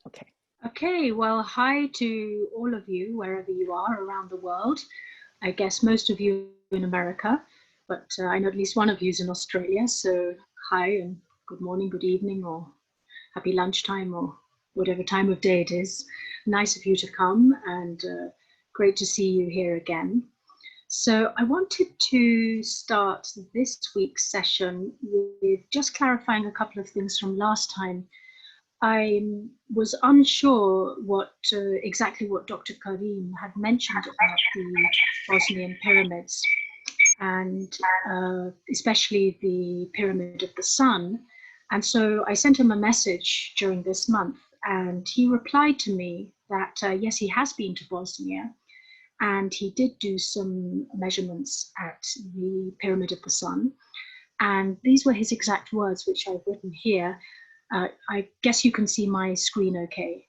Okay. Okay, well, hi to all of you, wherever you are around the world. I guess most of you in America, but I know at least one of you is in Australia. So hi and good morning, good evening, or happy lunchtime, or whatever time of day it is. Nice of you to come, and great to see you here again. So I wanted to start this week's session with just clarifying a couple of things from last time. I was unsure exactly what Dr. Karim had mentioned about the Bosnian pyramids, and especially the Pyramid of the Sun. And so I sent him a message during this month, and he replied to me that yes, he has been to Bosnia, and he did do some measurements at the Pyramid of the Sun. And these were his exact words, which I've written here. I guess you can see my screen okay.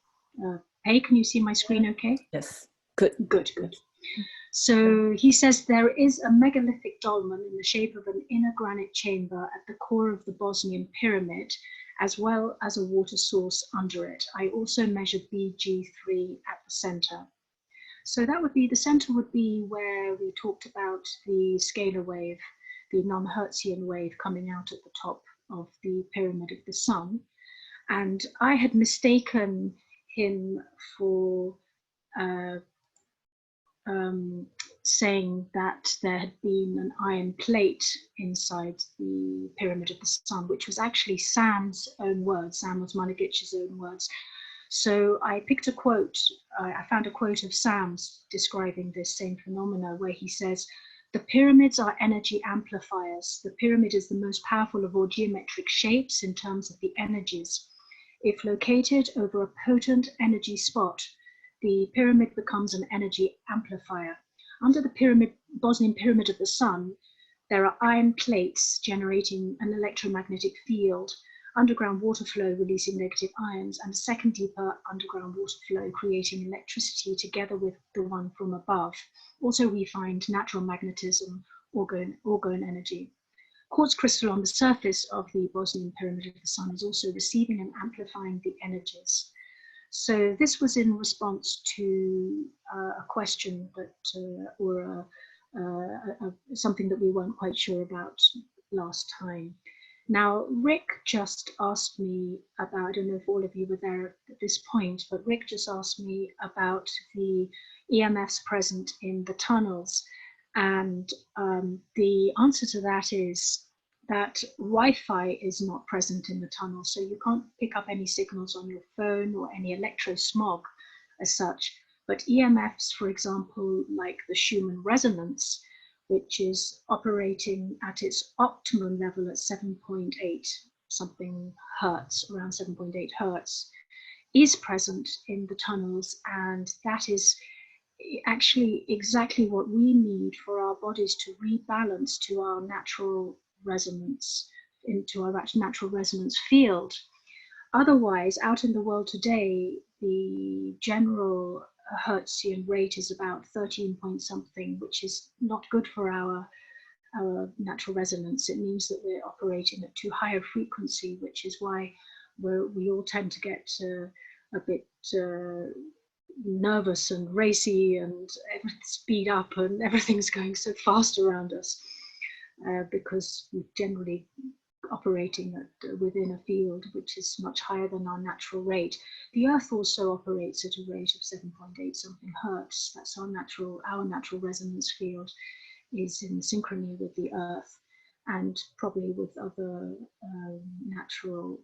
Hey, can you see my screen okay? Yes, good. Good, good. So he says there is a megalithic dolmen in the shape of an inner granite chamber at the core of the Bosnian pyramid, as well as a water source under it. I also measured BG3 at the center. So that would be, the center would be where we talked about the scalar wave, the non-Hertzian wave coming out at the top of the Pyramid of the Sun. And I had mistaken him for saying that there had been an iron plate inside the Pyramid of the Sun, which was actually Sam's own words, Sam Osmanagic's own words. So I picked a quote, I found a quote of Sam's describing this same phenomena, where he says, "The pyramids are energy amplifiers. The pyramid is the most powerful of all geometric shapes in terms of the energies. If located over a potent energy spot, the pyramid becomes an energy amplifier. Under the Bosnian Pyramid of the Sun, there are iron plates generating an electromagnetic field, underground water flow releasing negative ions, and a second deeper underground water flow creating electricity together with the one from above. Also, we find natural magnetism, orgone energy. Quartz crystal on the surface of the Bosnian Pyramid of the Sun is also receiving and amplifying the energies." So this was in response to a question that, or something that we weren't quite sure about last time. Now, Rick just asked me about, I don't know if all of you were there at this point, but Rick just asked me about the EMFs present in the tunnels. And the answer to that is that Wi-Fi is not present in the tunnel, so you can't pick up any signals on your phone or any electrosmog as such. But EMFs, for example, like the Schumann resonance, which is operating at its optimum level at 7.8 something hertz, around 7.8 hertz, is present in the tunnels, and that is actually exactly what we need for our bodies to rebalance to our natural resonance, into our natural resonance field. Otherwise, out in the world today, the general Hertzian rate is about 13 point something, which is not good for our natural resonance. It means that we're operating at too high a frequency, which is why we all tend to get a bit nervous and racy and speed up, and everything's going so fast around us, because we're generally operating within a field which is much higher than our natural rate. The Earth also operates at a rate of 7.8 something hertz. That's our natural resonance field is in synchrony with the Earth, and probably with other natural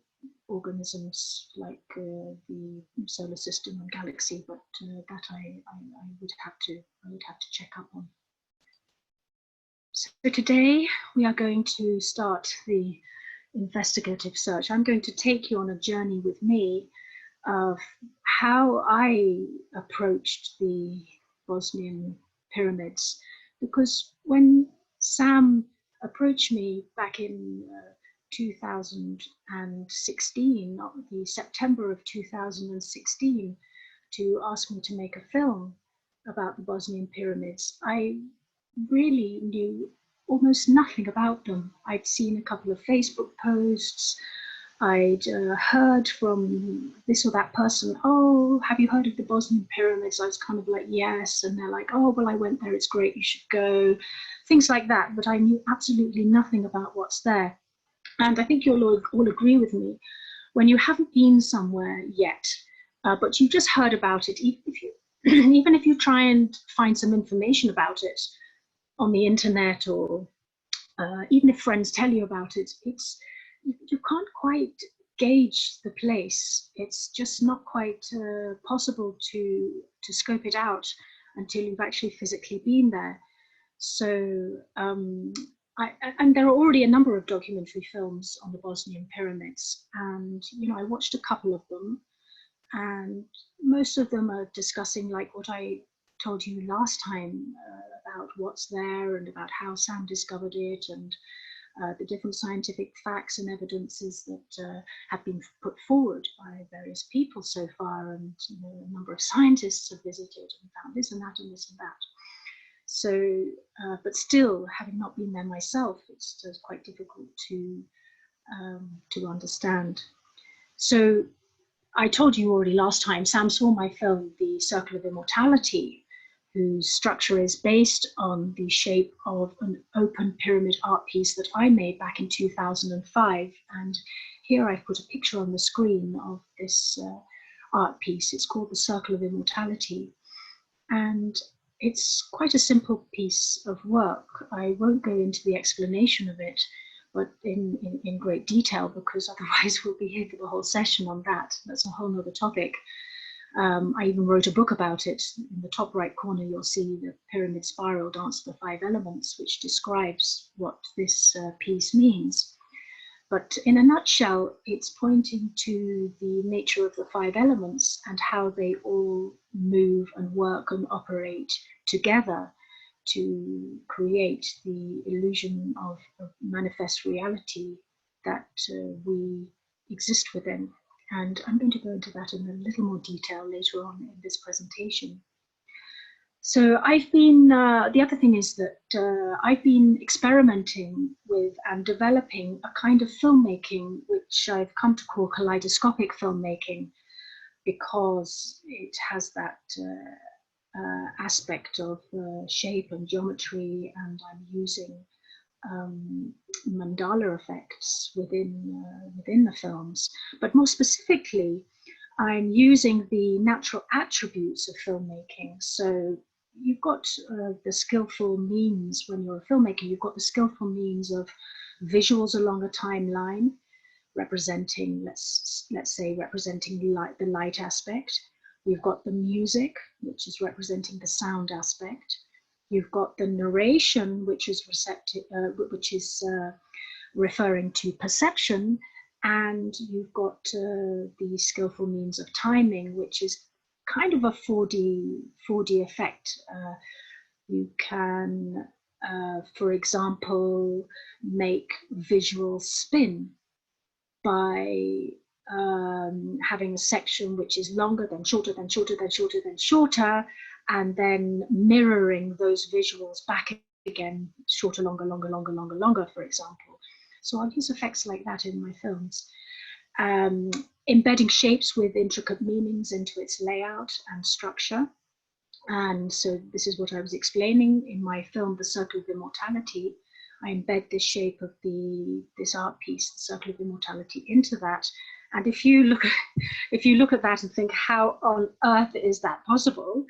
organisms like the solar system and galaxy, but that I would have to check up on. So today we are going to start the investigative search. I'm going to take you on a journey with me of how I approached the Bosnian pyramids, because when Sam approached me back in 2016, the September of 2016, to ask me to make a film about the Bosnian pyramids, I really knew almost nothing about them. I'd seen a couple of Facebook posts. I'd heard from this or that person, oh, have you heard of the Bosnian pyramids? I was kind of like, yes. And they're like, oh, well, I went there, it's great, you should go. Things like that, but I knew absolutely nothing about what's there. And I think you'll all agree with me, when you haven't been somewhere yet, but you've just heard about it, even if you try and find some information about it on the internet, or even if friends tell you about it, you can't quite gauge the place. It's just not quite possible to scope it out until you've actually physically been there. So, and there are already a number of documentary films on the Bosnian pyramids, and I watched a couple of them, and most of them are discussing like what I told you last time about what's there and about how Sam discovered it, and the different scientific facts and evidences that have been put forward by various people so far, and a number of scientists have visited and found this and that and this and that. So, but still, having not been there myself, it's quite difficult to understand. So, I told you already last time, Sam saw my film, The Circle of Immortality, whose structure is based on the shape of an open pyramid art piece that I made back in 2005. And here I've put a picture on the screen of this art piece. It's called The Circle of Immortality. And it's quite a simple piece of work. I won't go into the explanation of it, but in great detail, because otherwise we'll be here for the whole session on that. That's a whole other topic. I even wrote a book about it. In the top right corner, you'll see the pyramid spiral, Dance of the Five Elements, which describes what this piece means. But in a nutshell, it's pointing to the nature of the five elements and how they all move and work and operate together to create the illusion of manifest reality that we exist within. And I'm going to go into that in a little more detail later on in this presentation. So I've been, the other thing is that I've been experimenting with and developing a kind of filmmaking which I've come to call kaleidoscopic filmmaking, because it has that aspect of shape and geometry, and I'm using mandala effects within the films. But more specifically, I'm using the natural attributes of filmmaking. So you've got the skillful means when you're a filmmaker, you've got the skillful means of visuals along a timeline, representing, let's say, representing the light aspect. We've got the music, which is representing the sound aspect. You've got the narration, which is referring to perception, and you've got the skillful means of timing, which is kind of a 4D effect. You can, for example, make visual spin by having a section which is longer, then shorter, then shorter, then shorter, then shorter, and then mirroring those visuals back again, shorter, longer, longer, longer, longer, longer, for example. So I'll use effects like that in my films. Embedding shapes with intricate meanings into its layout and structure. And so this is what I was explaining in my film, The Circle of Immortality. I embed the shape of this art piece, The Circle of Immortality, into that. And if you look at that and think, how on earth is that possible?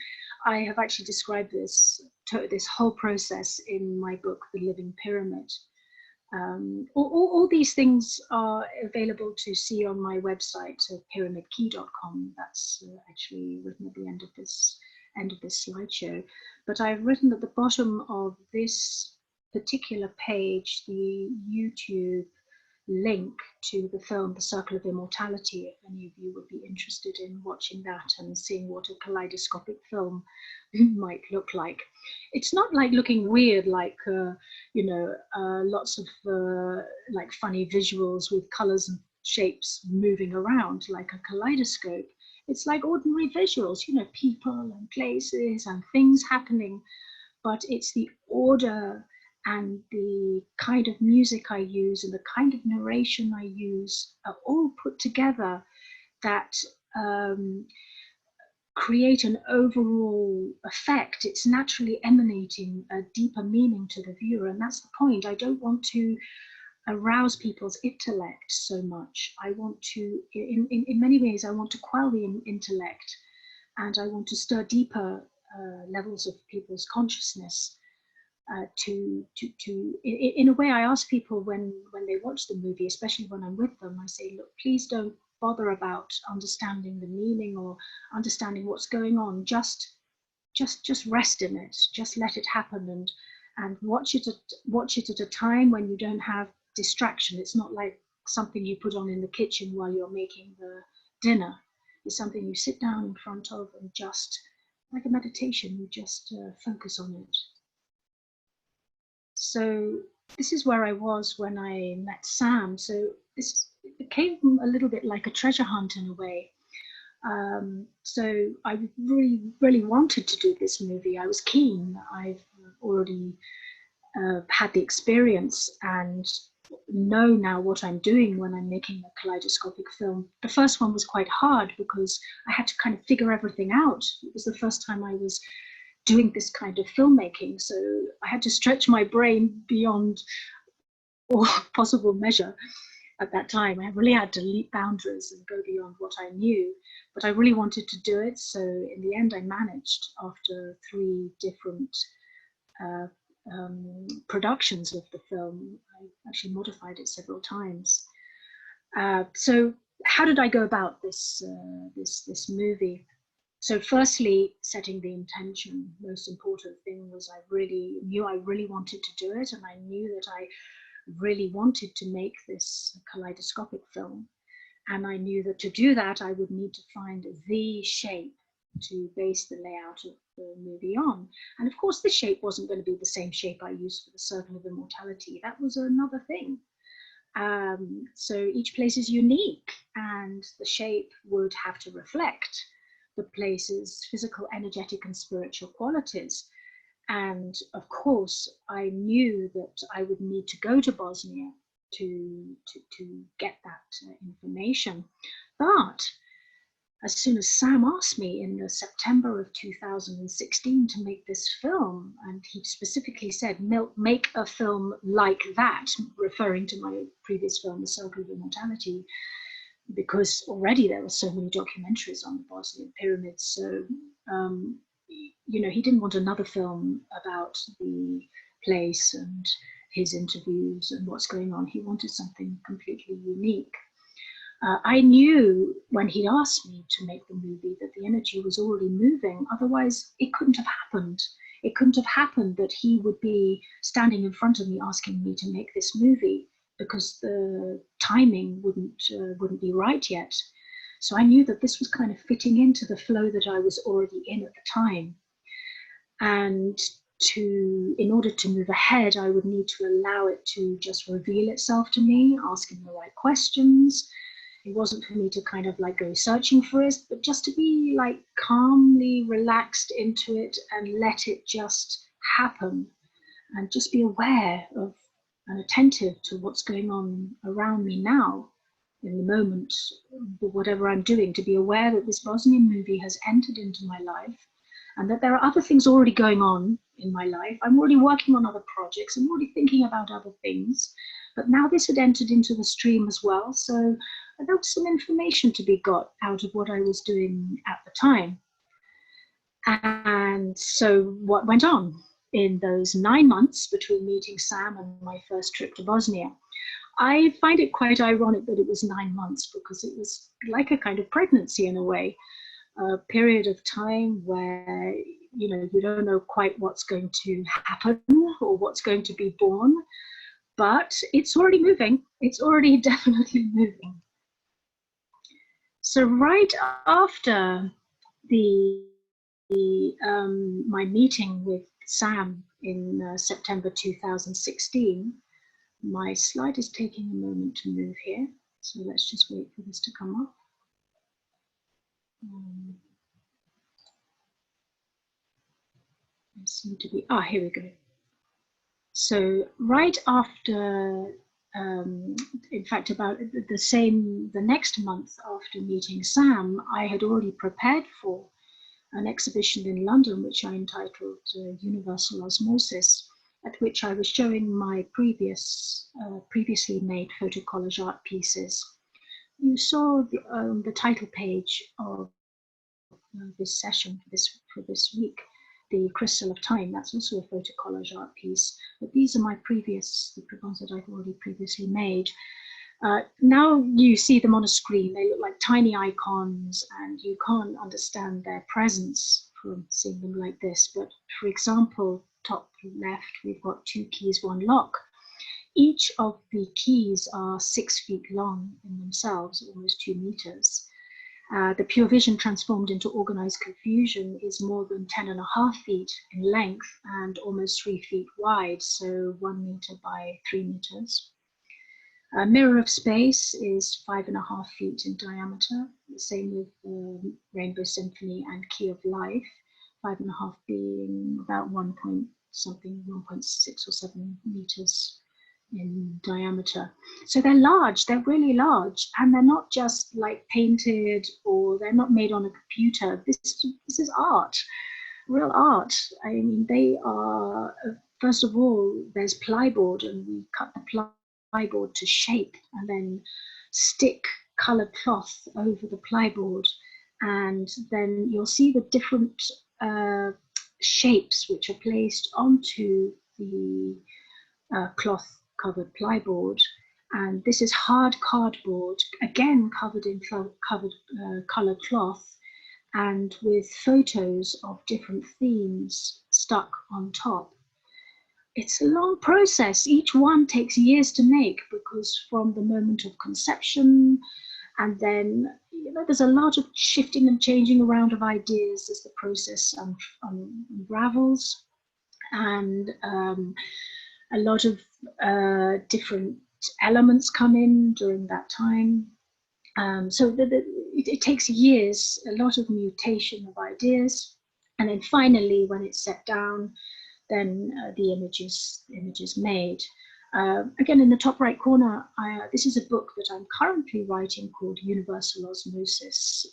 I have actually described this whole process in my book, The Living Pyramid. All these things are available to see on my website, pyramidkey.com. That's actually written at the end of this slideshow. But I've written at the bottom of this particular page the YouTube link to the film The Circle of Immortality, if any of you would be interested in watching that and seeing what a kaleidoscopic film might look like. It's not like looking weird, like lots of like funny visuals with colors and shapes moving around like a kaleidoscope. It's like ordinary visuals, people and places and things happening, but it's the order and the kind of music I use and the kind of narration I use are all put together that create an overall effect. It's naturally emanating a deeper meaning to the viewer, and that's the point. I don't want to arouse people's intellect so much. I want to, in many ways, I want to quell the intellect, and I want to stir deeper levels of people's consciousness. In a way, I ask people when they watch the movie, especially when I'm with them, I say, look, please don't bother about understanding the meaning or understanding what's going on. Just rest in it. Just let it happen, and watch it at a time when you don't have distraction. It's not like something you put on in the kitchen while you're making the dinner. It's something you sit down in front of and just, like a meditation, you just focus on it. So this is where I was when I met Sam. So this became a little bit like a treasure hunt in a way. So I really wanted to do this movie. I was keen. I've already had the experience and know now what I'm doing when I'm making a kaleidoscopic film. The first one was quite hard because I had to kind of figure everything out. It was the first time I was doing this kind of filmmaking, so I had to stretch my brain beyond all possible measure. At that time, I really had to leap boundaries and go beyond what I knew, but I really wanted to do it. So in the end, I managed, after 3 different productions of the film. I actually modified it several times. So how did I go about this this movie? So firstly, setting the intention. Most important thing was I really knew I really wanted to do it, and I knew that I really wanted to make this kaleidoscopic film. And I knew that to do that, I would need to find the shape to base the layout of the movie on. And of course, the shape wasn't going to be the same shape I used for the Circle of Immortality. That was another thing. So each place is unique, and the shape would have to reflect the place's physical, energetic, and spiritual qualities. And of course, I knew that I would need to go to Bosnia to get that information. But as soon as Sam asked me in the September of 2016 to make this film, and he specifically said, make a film like that, referring to my previous film, The Circle of Immortality, because already there were so many documentaries on the Bosnian pyramids. So, you know, he didn't want another film about the place and his interviews and what's going on. He wanted something completely unique. I knew when he asked me to make the movie that the energy was already moving. Otherwise, it couldn't have happened. It couldn't have happened that he would be standing in front of me asking me to make this movie, because the timing wouldn't be right yet. So I knew that this was kind of fitting into the flow that I was already in at the time. And in order to move ahead, I would need to allow it to just reveal itself to me, asking the right questions. It wasn't for me to kind of like go searching for it, but just to be like calmly relaxed into it and let it just happen, and just be aware of and attentive to what's going on around me now, in the moment, whatever I'm doing, to be aware that this Bosnian movie has entered into my life, and that there are other things already going on in my life. I'm already working on other projects. I'm already thinking about other things. But now this had entered into the stream as well. So there was some information to be got out of what I was doing at the time. And so what went on in those 9 months between meeting Sam and my first trip to Bosnia? I find it quite ironic that it was 9 months, because it was like a kind of pregnancy in a way. A period of time where, you know, you don't know quite what's going to happen or what's going to be born, but it's already moving. It's already definitely moving. So right after my meeting with Sam in September 2016, my slide is taking a moment to move here. So let's just wait for this to come up. I seem to be, here we go. So right after, in fact, about the next month after meeting Sam, I had already prepared for an exhibition in London, which I entitled Universal Osmosis, at which I was showing my previously made photocollage art pieces. You saw the title page of this session for this week, the Crystal of Time. That's also a photocollage art piece. But these are the ones that I've already previously made. Now you see them on a screen. They look like tiny icons, and you can't understand their presence from seeing them like this. But for example, top left, we've got 2 keys, 1 lock. Each of the keys are 6 feet long in themselves, almost 2 meters. The pure vision transformed into organized confusion is more than 10.5 feet in length and almost 3 feet wide, so 1 meter by 3 meters. Mirror of Space is 5.5 feet in diameter, the same with Rainbow Symphony and Key of Life, 5.5 being about 1.6 or 7 meters in diameter. So they're large, they're really large, and they're not just like painted, or they're not made on a computer. This is art, real art. I mean, they are, first of all, there's plyboard, and we cut the plyboard to shape and then stick colored cloth over the plyboard, and then you'll see the different shapes which are placed onto the cloth covered plyboard. And this is hard cardboard, again covered in colored cloth, and with photos of different themes stuck on top. It's a long process. Each one takes years to make, because from the moment of conception, and then there's a lot of shifting and changing around of ideas as the process unravels, and a lot of different elements come in during that time. So it takes years, a lot of mutation of ideas, and then finally, when it's set down, then the image is made. Again, in the top right corner, this is a book that I'm currently writing called Universal Osmosis,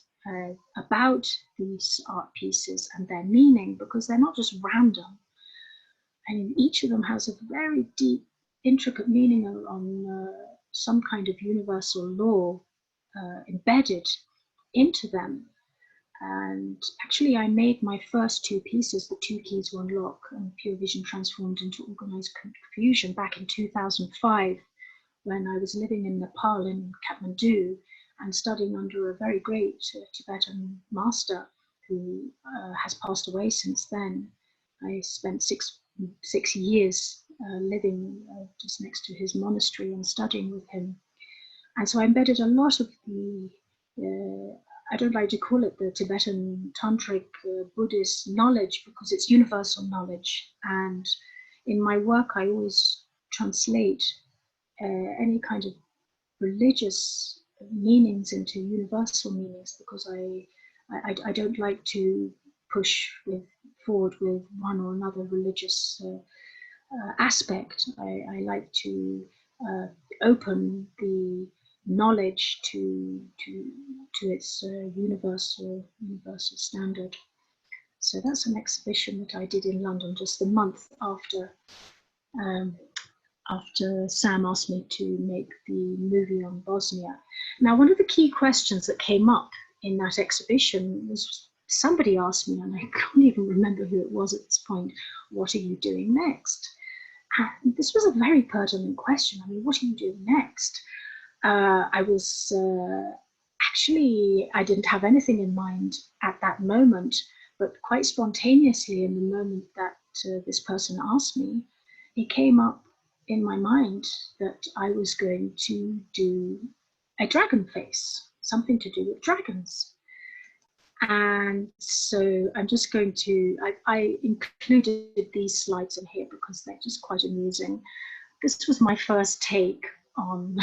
about these art pieces and their meaning, because they're not just random. And each of them has a very deep, intricate meaning on some kind of universal law embedded into them. And actually, I made my first 2 pieces, the 2 keys, 1 lock, and Pure Vision Transformed into Organized Confusion, back in 2005, when I was living in Nepal, in Kathmandu, and studying under a very great Tibetan master who has passed away since then. I spent six years living just next to his monastery and studying with him. And so I embedded a lot of the, I don't like to call it the Tibetan Tantric Buddhist knowledge, because it's universal knowledge. And in my work, I always translate any kind of religious meanings into universal meanings, because I don't like to push forward with one or another religious aspect. I like to open the knowledge to its universal standard. So that's an exhibition that I did in London just a month after Sam asked me to make the movie on Bosnia. Now, one of the key questions that came up in that exhibition was, somebody asked me, and I can't even remember who it was at this point, what are you doing next? And this was a very pertinent question. I mean, what are you doing next? I was actually, I didn't have anything in mind at that moment, but quite spontaneously, in the moment that this person asked me, it came up in my mind that I was going to do a dragon face, something to do with dragons. And so I'm just going to, I included these slides in here because they're just quite amusing. This was my first take on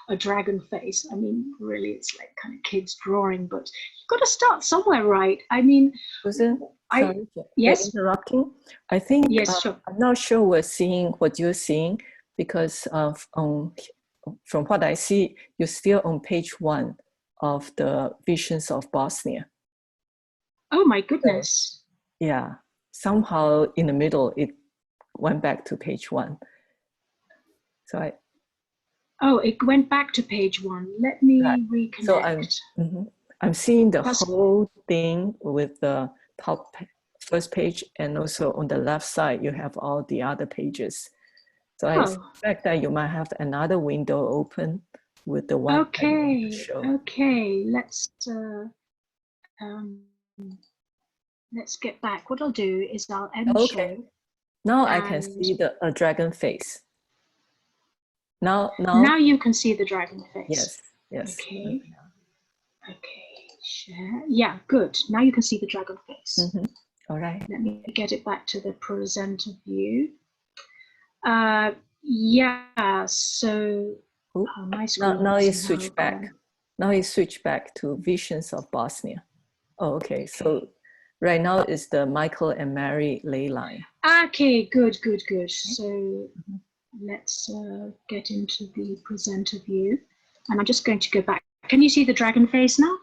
a dragon face. I mean, really, it's like kind of kids drawing, but you've got to start somewhere, right? I mean, Susan, sorry for yes, interrupting. I think yes, sure. I'm not sure we're seeing what you're seeing because from what I see, you're still on page 1 of the Visions of Bosnia. Oh my goodness. So, yeah, somehow in the middle it went back to page 1. So Oh, it went back to page 1. Let me reconnect. So I'm seeing the whole thing with the top first page, and also on the left side you have all the other pages. So I expect that you might have another window open with the one. Okay, okay. Let's get back. What I'll do is I'll end show. Now I can see the dragon face. Now you can see the dragon face. Yes, yes. Okay. Okay, share. Yeah, good. Now you can see the dragon face. All right. Let me get it back to the presenter view. Yeah, so my screen now you switch back. Now you switch back to Visions of Bosnia. Oh, okay. So right now is the Michael and Mary ley line. Okay, good, good, good. So let's get into the presenter view. And I'm just going to go back. Can you see the dragon face now?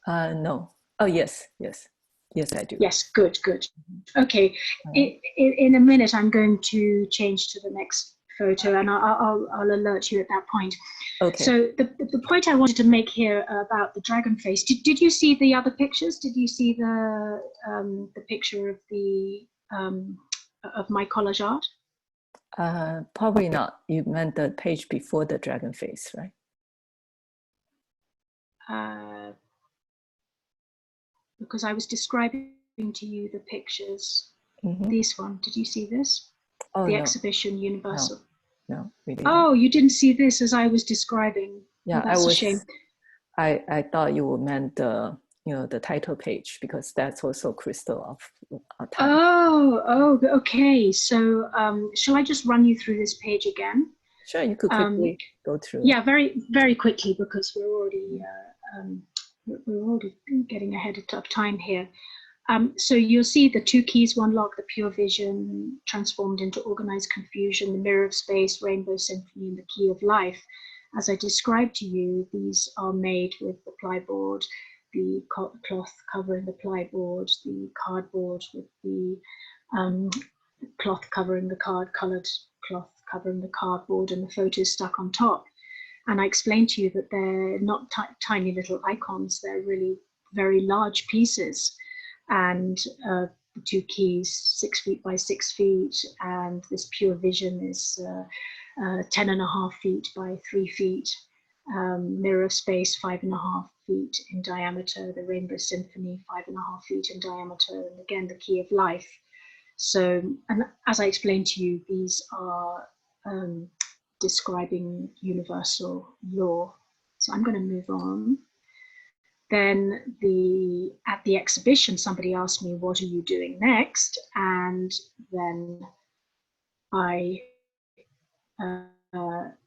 No. Oh, yes, yes. Yes, I do. Yes, good, good. Okay, in a minute, I'm going to change to the next photo and I'll alert you at that point. Okay. So the point I wanted to make here about the dragon face, did you see the other pictures? Did you see the picture of the of my collage art? Probably not. You meant the page before the dragon face, right? Because I was describing to you the pictures. This one, did you see this? Oh, the no. exhibition Universal. No, we didn't. Oh, you didn't see this as I was describing. Yeah, oh, that's a shame. I thought you meant the the title page, because that's also crystal of time. Oh, okay. So shall I just run you through this page again? Sure, you could quickly go through. Yeah, very, very quickly, because we're already getting ahead of time here. So you'll see the 2 keys, 1 lock, the pure vision transformed into organized confusion, the mirror of space, rainbow symphony, and the key of life. As I described to you, these are made with the plyboard, the cloth covering the plyboard, the cardboard with the cloth covering the colored cloth covering the cardboard, and the photos stuck on top. And I explained to you that they're not tiny little icons, they're really very large pieces. And the 2 keys, 6 feet by 6 feet, and this pure vision is 10.5 feet by 3 feet. Mirror of space, 5.5 feet in diameter. The rainbow symphony, 5.5 feet in diameter. And again, the key of life. So, and as I explained to you, these are describing universal law. So I'm going to move on. Then at the exhibition, somebody asked me, what are you doing next? And then I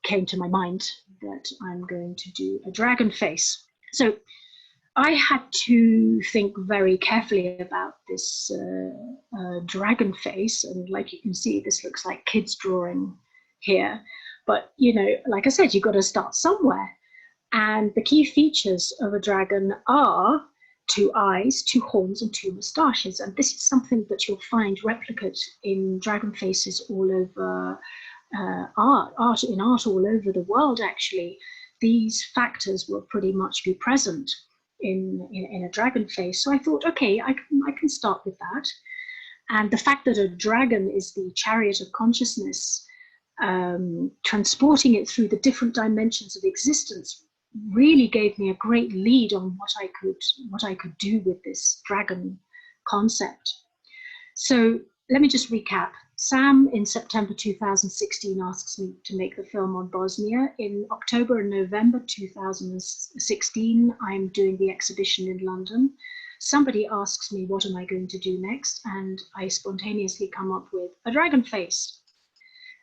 came to my mind that I'm going to do a dragon face. So I had to think very carefully about this dragon face. And like you can see, this looks like kids drawing here. But, like I said, you've got to start somewhere. And the key features of a dragon are 2 eyes, 2 horns, and 2 moustaches. And this is something that you'll find replicate in dragon faces all over art all over the world, actually. These factors will pretty much be present in a dragon face. So I thought, okay, I can start with that. And the fact that a dragon is the chariot of consciousness, transporting it through the different dimensions of existence, really gave me a great lead on what I could do with this dragon concept. So let me just recap. Sam, in September 2016, asks me to make the film on Bosnia. In October and November 2016, I'm doing the exhibition in London. Somebody asks me, what am I going to do next? And I spontaneously come up with a dragon face.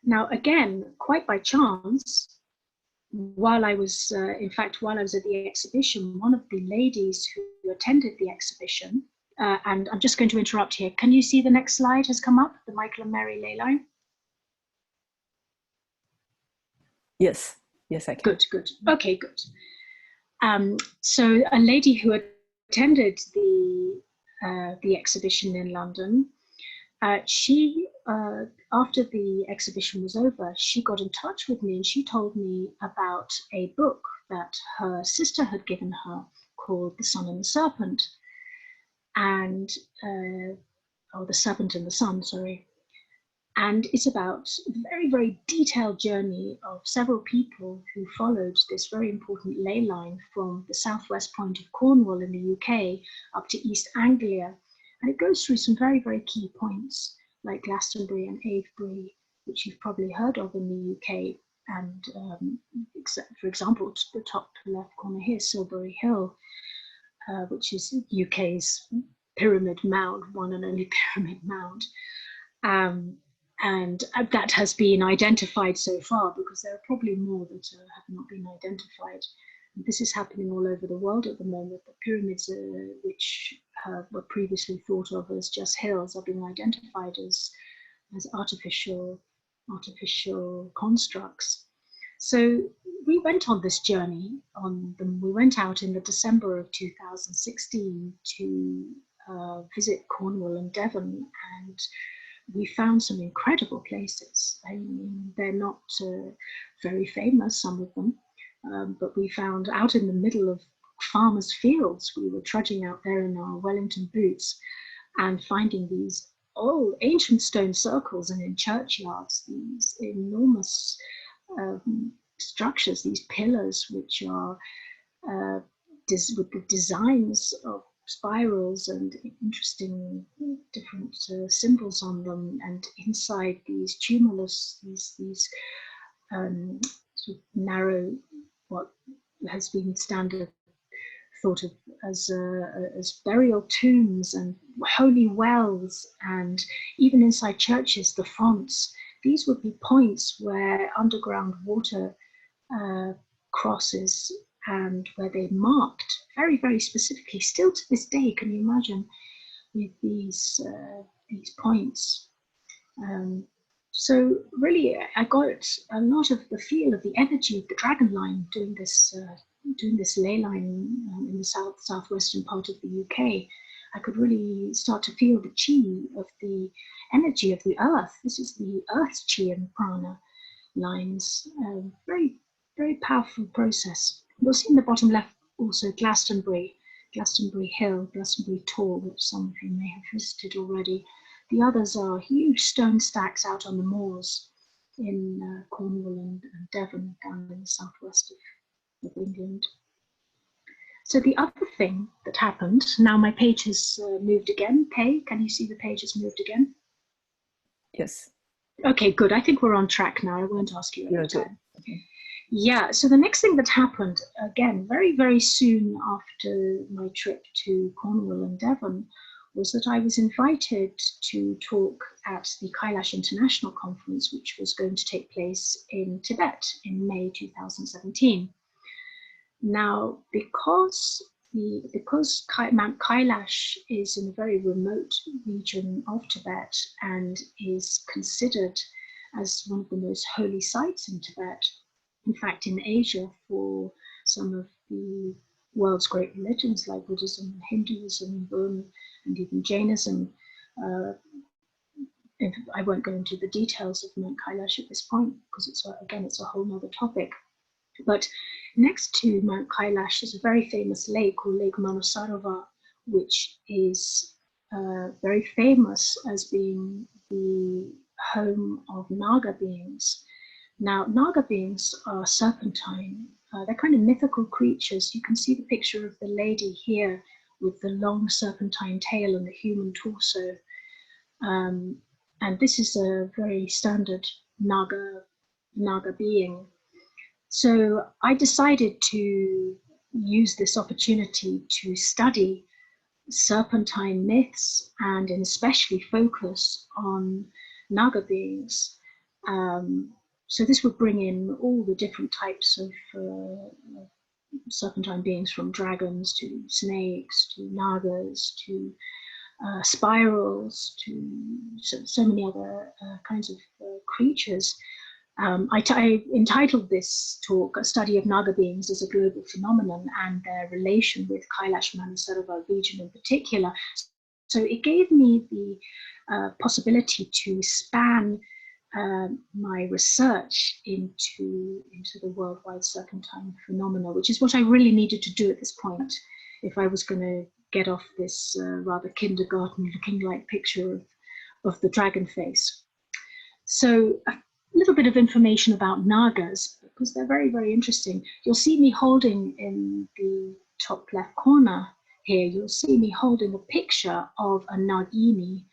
Now, again, quite by chance, while I was, in fact, while I was at the exhibition, one of the ladies who attended the exhibition, and I'm just going to interrupt here. Can you see the next slide has come up, the Michael and Mary ley line? Yes, yes, I can. Good, good. Okay, good. So a lady who attended the exhibition in London, she, after the exhibition was over, she got in touch with me and she told me about a book that her sister had given her called The Sun and the Serpent, and, or The Serpent and the Sun, sorry. And it's about a very, very detailed journey of several people who followed this very important ley line from the southwest point of Cornwall in the UK up to East Anglia. And it goes through some very, very key points like Glastonbury and Avebury, which you've probably heard of in the UK. And for example, the top left corner here, Silbury Hill, which is UK's pyramid mound, one and only pyramid mound. And that has been identified so far, because there are probably more that have not been identified. And this is happening all over the world at the moment. The pyramids, which were previously thought of as just hills, are being identified as artificial constructs. So we went on this journey. We went out in the December of 2016 to visit Cornwall and Devon, and we found some incredible places. I mean, they're not very famous, some of them, but we found out in the middle of farmers' fields, we were trudging out there in our Wellington boots and finding these old ancient stone circles, and in churchyards, these enormous structures, these pillars, which are with the designs of spirals and interesting different symbols on them, and inside these tumulus, these sort of narrow, what has been standard thought of as burial tombs and holy wells, and even inside churches, the fonts. These would be points where underground water crosses, and where they marked very, very specifically, still to this day, can you imagine, with these points. So really, I got a lot of the feel of the energy of the dragon line doing this ley line in the southwestern part of the UK. I could really start to feel the chi of the energy of the earth. This is the earth's chi and prana lines. Very, very powerful process. You'll see in the bottom left also Glastonbury Hill, Glastonbury Tor, which some of you may have visited already. The others are huge stone stacks out on the moors in Cornwall and Devon, down in the southwest of England. So the other thing that happened, now my page has moved again. Kay, can you see the page has moved again? Yes. Okay, good. I think we're on track now. I won't ask you every time. Okay. Yeah, so the next thing that happened, again, very, very soon after my trip to Cornwall and Devon, was that I was invited to talk at the Kailash International Conference, which was going to take place in Tibet in May 2017. Now, because Mount Kailash is in a very remote region of Tibet and is considered as one of the most holy sites in Tibet, in fact, in Asia, for some of the world's great religions like Buddhism, Hinduism, Burma, and even Jainism. I won't go into the details of Mount Kailash at this point, because it's a whole other topic. But next to Mount Kailash is a very famous lake called Lake Manasarovar, which is very famous as being the home of Naga beings. Now, Naga beings are serpentine. They're kind of mythical creatures. You can see the picture of the lady here with the long serpentine tail and the human torso. And this is a very standard Naga being. So I decided to use this opportunity to study serpentine myths, and especially focus on Naga beings. So this would bring in all the different types of serpentine beings, from dragons to snakes to nagas to spirals to so many other kinds of creatures. I entitled this talk "A Study of Naga Beings as a Global Phenomenon and Their Relation with Kailash Manasarovar region in particular." So it gave me the possibility to span my research into the worldwide serpentine phenomena, which is what I really needed to do at this point if I was going to get off this rather kindergarten-looking like picture of the dragon face. So a little bit of information about Nagas, because they're very, very interesting. You'll see me holding in the top left corner here, you'll see me holding a picture of a Nagini.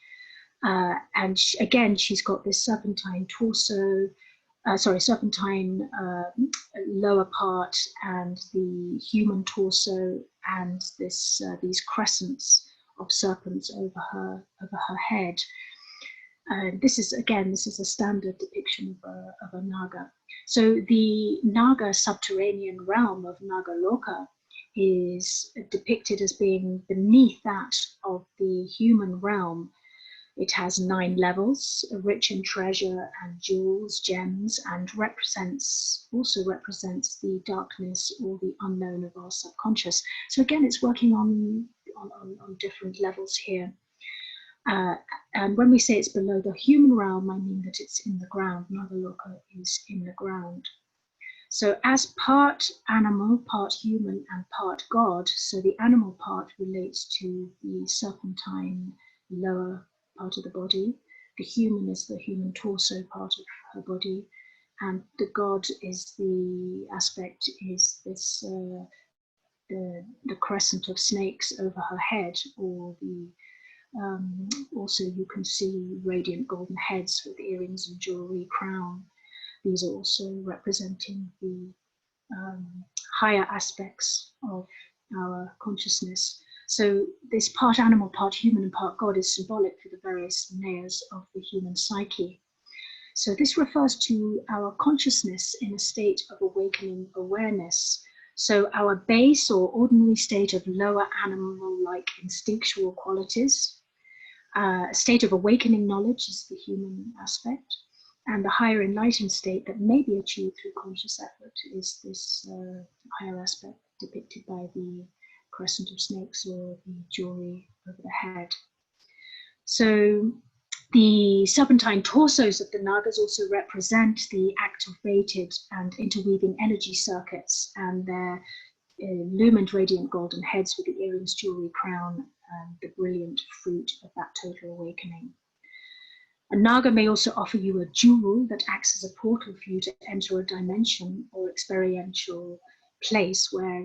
And again, she's got this serpentine torso, serpentine lower part, and the human torso, and these crescents of serpents over her head. This is a standard depiction of a Naga. So the Naga subterranean realm of Nagaloka is depicted as being beneath that of the human realm. It has 9 levels, rich in treasure and jewels, gems, and also represents the darkness or the unknown of our subconscious. So again, it's working on different levels here. And when we say it's below the human realm, I mean that it's in the ground. Nagaloka is in the ground. So as part animal, part human, and part god, so the animal part relates to the serpentine lower part of the body, the human is the human torso part of her body, and the god is the crescent of snakes over her head, or also you can see radiant golden heads with earrings and jewelry, crown. These are also representing the higher aspects of our consciousness. So this part animal, part human, and part god is symbolic for the various layers of the human psyche. So this refers to our consciousness in a state of awakening awareness. So our base or ordinary state of lower animal-like instinctual qualities, a state of awakening knowledge is the human aspect, and the higher enlightened state that may be achieved through conscious effort is this higher aspect depicted by the crescent of snakes or the jewelry over the head. So the serpentine torsos of the Nagas also represent the activated and interweaving energy circuits and their illumined radiant golden heads with the earrings, jewelry, crown, and the brilliant fruit of that total awakening. A Naga may also offer you a jewel that acts as a portal for you to enter a dimension or experiential place where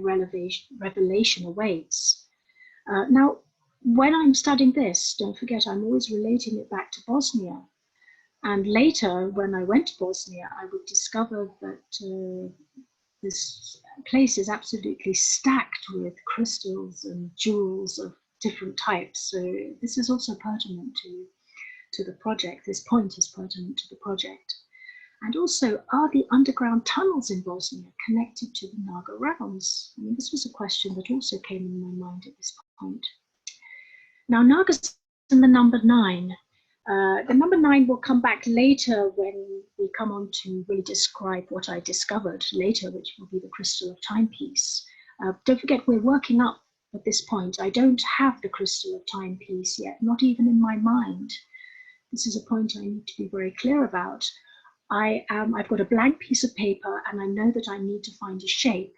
revelation awaits. Now, when I'm studying this, don't forget, I'm always relating it back to Bosnia. And later, when I went to Bosnia, I would discover that this place is absolutely stacked with crystals and jewels of different types. So this is also pertinent to the project. This point is pertinent to the project. And also, are the underground tunnels in Bosnia connected to the Naga realms? I mean, this was a question that also came in my mind at this point. Now, Nagas and the number 9. The number 9 will come back later when we come on to really describe what I discovered later, which will be the crystal of timepiece. Don't forget, we're working up at this point. I don't have the crystal of timepiece yet, not even in my mind. This is a point I need to be very clear about. I've got a blank piece of paper and I know that I need to find a shape.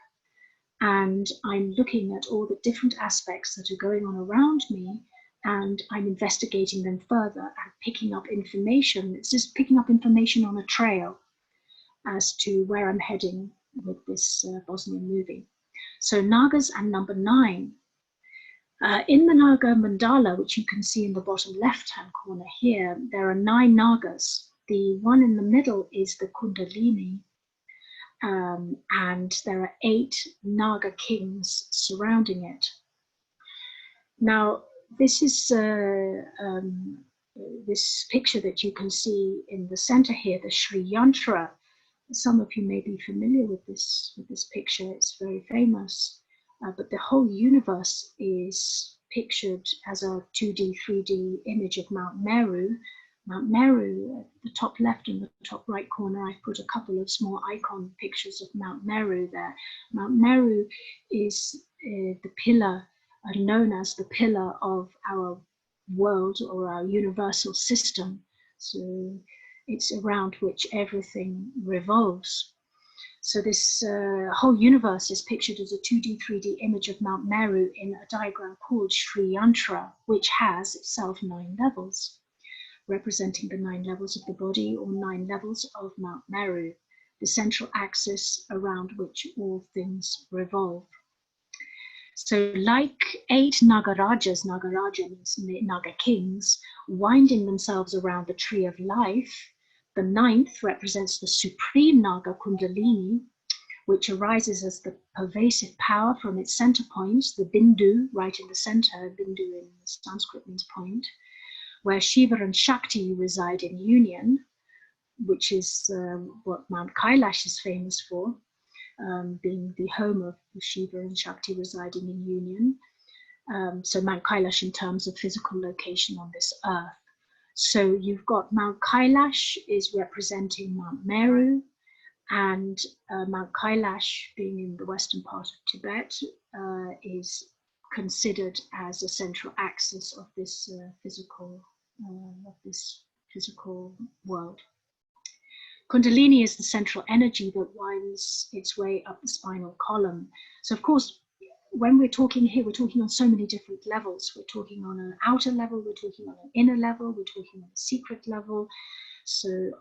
And I'm looking at all the different aspects that are going on around me, and I'm investigating them further and picking up information. It's just picking up information on a trail as to where I'm heading with this Bosnian movie. So Nagas and number 9. In the Naga mandala, which you can see in the bottom left-hand corner here, there are 9 Nagas. The one in the middle is the Kundalini, and there are 8 Naga kings surrounding it. Now, this is this picture that you can see in the center here, the Sri Yantra, Some of you may be familiar with this picture. It's very famous, but the whole universe is pictured as a 2D, 3D image of Mount Meru. Mount Meru, at the top left and the top right corner, I've put a couple of small icon pictures of Mount Meru there. Mount Meru is the pillar, known as the pillar of our world or our universal system. So it's around which everything revolves. So this whole universe is pictured as a 2D, 3D image of Mount Meru in a diagram called Sri Yantra, which has itself 9 levels, representing the 9 levels of the body, or 9 levels of Mount Meru, the central axis around which all things revolve. So like 8 Nagarajas, Nagaraja means Naga kings, winding themselves around the tree of life, the 9th represents the supreme Naga Kundalini, which arises as the pervasive power from its center point, the Bindu, right in the center. Bindu in Sanskrit means point, where Shiva and Shakti reside in union, which is what Mount Kailash is famous for, being the home of Shiva and Shakti residing in union. So Mount Kailash in terms of physical location on this earth. So you've got Mount Kailash is representing Mount Meru, and Mount Kailash, being in the western part of Tibet, is considered as a central axis of this physical world. Kundalini is the central energy that winds its way up the spinal column. So of course, when we're talking here, we're talking on so many different levels. We're talking on an outer level, we're talking on an inner level, we're talking on a secret level. So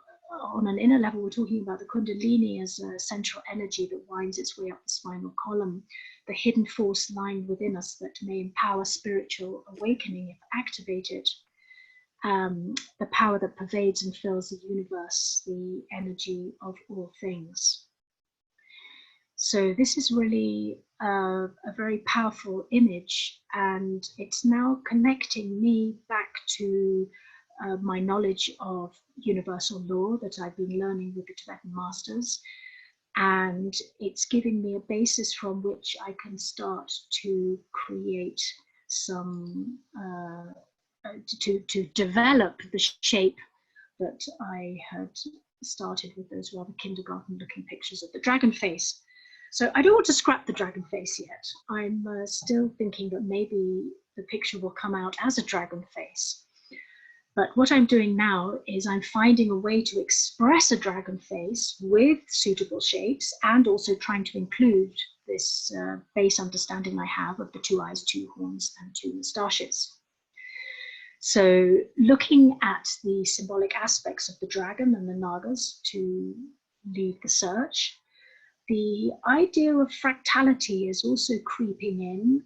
on an inner level, we're talking about the Kundalini as a central energy that winds its way up the spinal column, the hidden force lying within us that may empower spiritual awakening if activated. The power that pervades and fills the universe, the energy of all things. So this is really a very powerful image, and it's now connecting me back to my knowledge of universal law that I've been learning with the Tibetan masters, and it's giving me a basis from which I can start to create some to develop the shape that I had started with those rather kindergarten looking pictures of the dragon face. So I don't want to scrap the dragon face yet. I'm still thinking that maybe the picture will come out as a dragon face. But what I'm doing now is I'm finding a way to express a dragon face with suitable shapes, and also trying to include this base understanding I have of the 2 eyes, 2 horns, and 2 moustaches. So looking at the symbolic aspects of the dragon and the Nagas to lead the search, the idea of fractality is also creeping in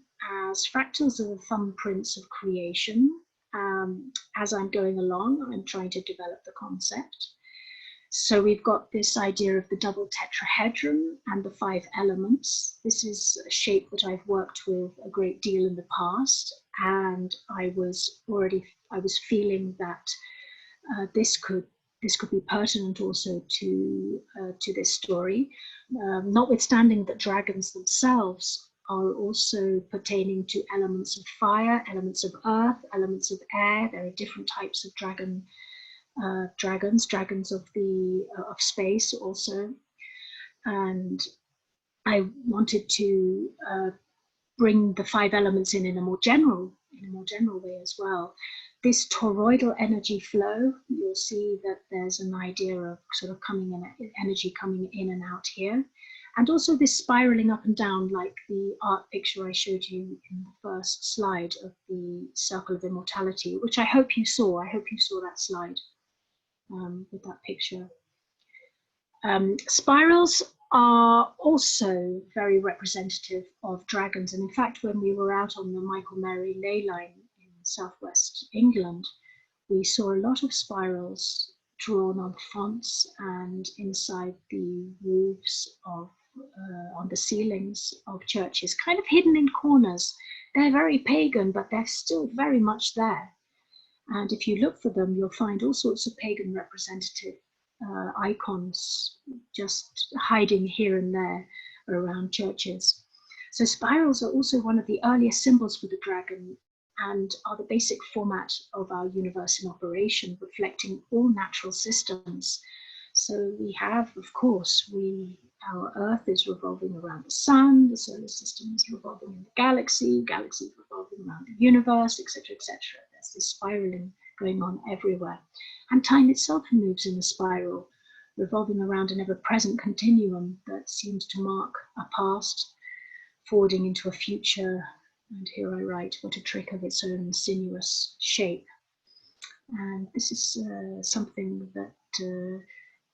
as fractals are the thumbprints of creation. As I'm going along, I'm trying to develop the concept. So we've got this idea of the double tetrahedron and the 5 elements. This is a shape that I've worked with a great deal in the past, and I was feeling that this could be pertinent also to this story, notwithstanding that dragons themselves are also pertaining to elements of fire, elements of earth, elements of air. There are different types of dragons of space also, and I wanted to bring the 5 elements in a more general way as well. This toroidal energy flow, you'll see that there's an idea of sort of energy coming in and out here. And also this spiraling up and down, like the art picture I showed you in the first slide of the Circle of Immortality, which I hope you saw. I hope you saw that slide with that picture. Spirals are also very representative of dragons. And in fact, when we were out on the Michael Mary ley line in southwest England, we saw a lot of spirals drawn on fonts and inside the roofs of on the ceilings of churches, kind of hidden in corners. They're very pagan, but they're still very much there. And if you look for them, you'll find all sorts of pagan representative icons just hiding here and there around churches. So spirals are also one of the earliest symbols for the dragon and are the basic format of our universe in operation, reflecting all natural systems. So we have, of course, our Earth is revolving around the sun, the solar system is revolving in the galaxy, galaxy is revolving around the universe, etc., etc. There's this spiraling going on everywhere. And time itself moves in a spiral, revolving around an ever-present continuum that seems to mark a past, forwarding into a future, and here I write, what a trick of its own sinuous shape. And this is something that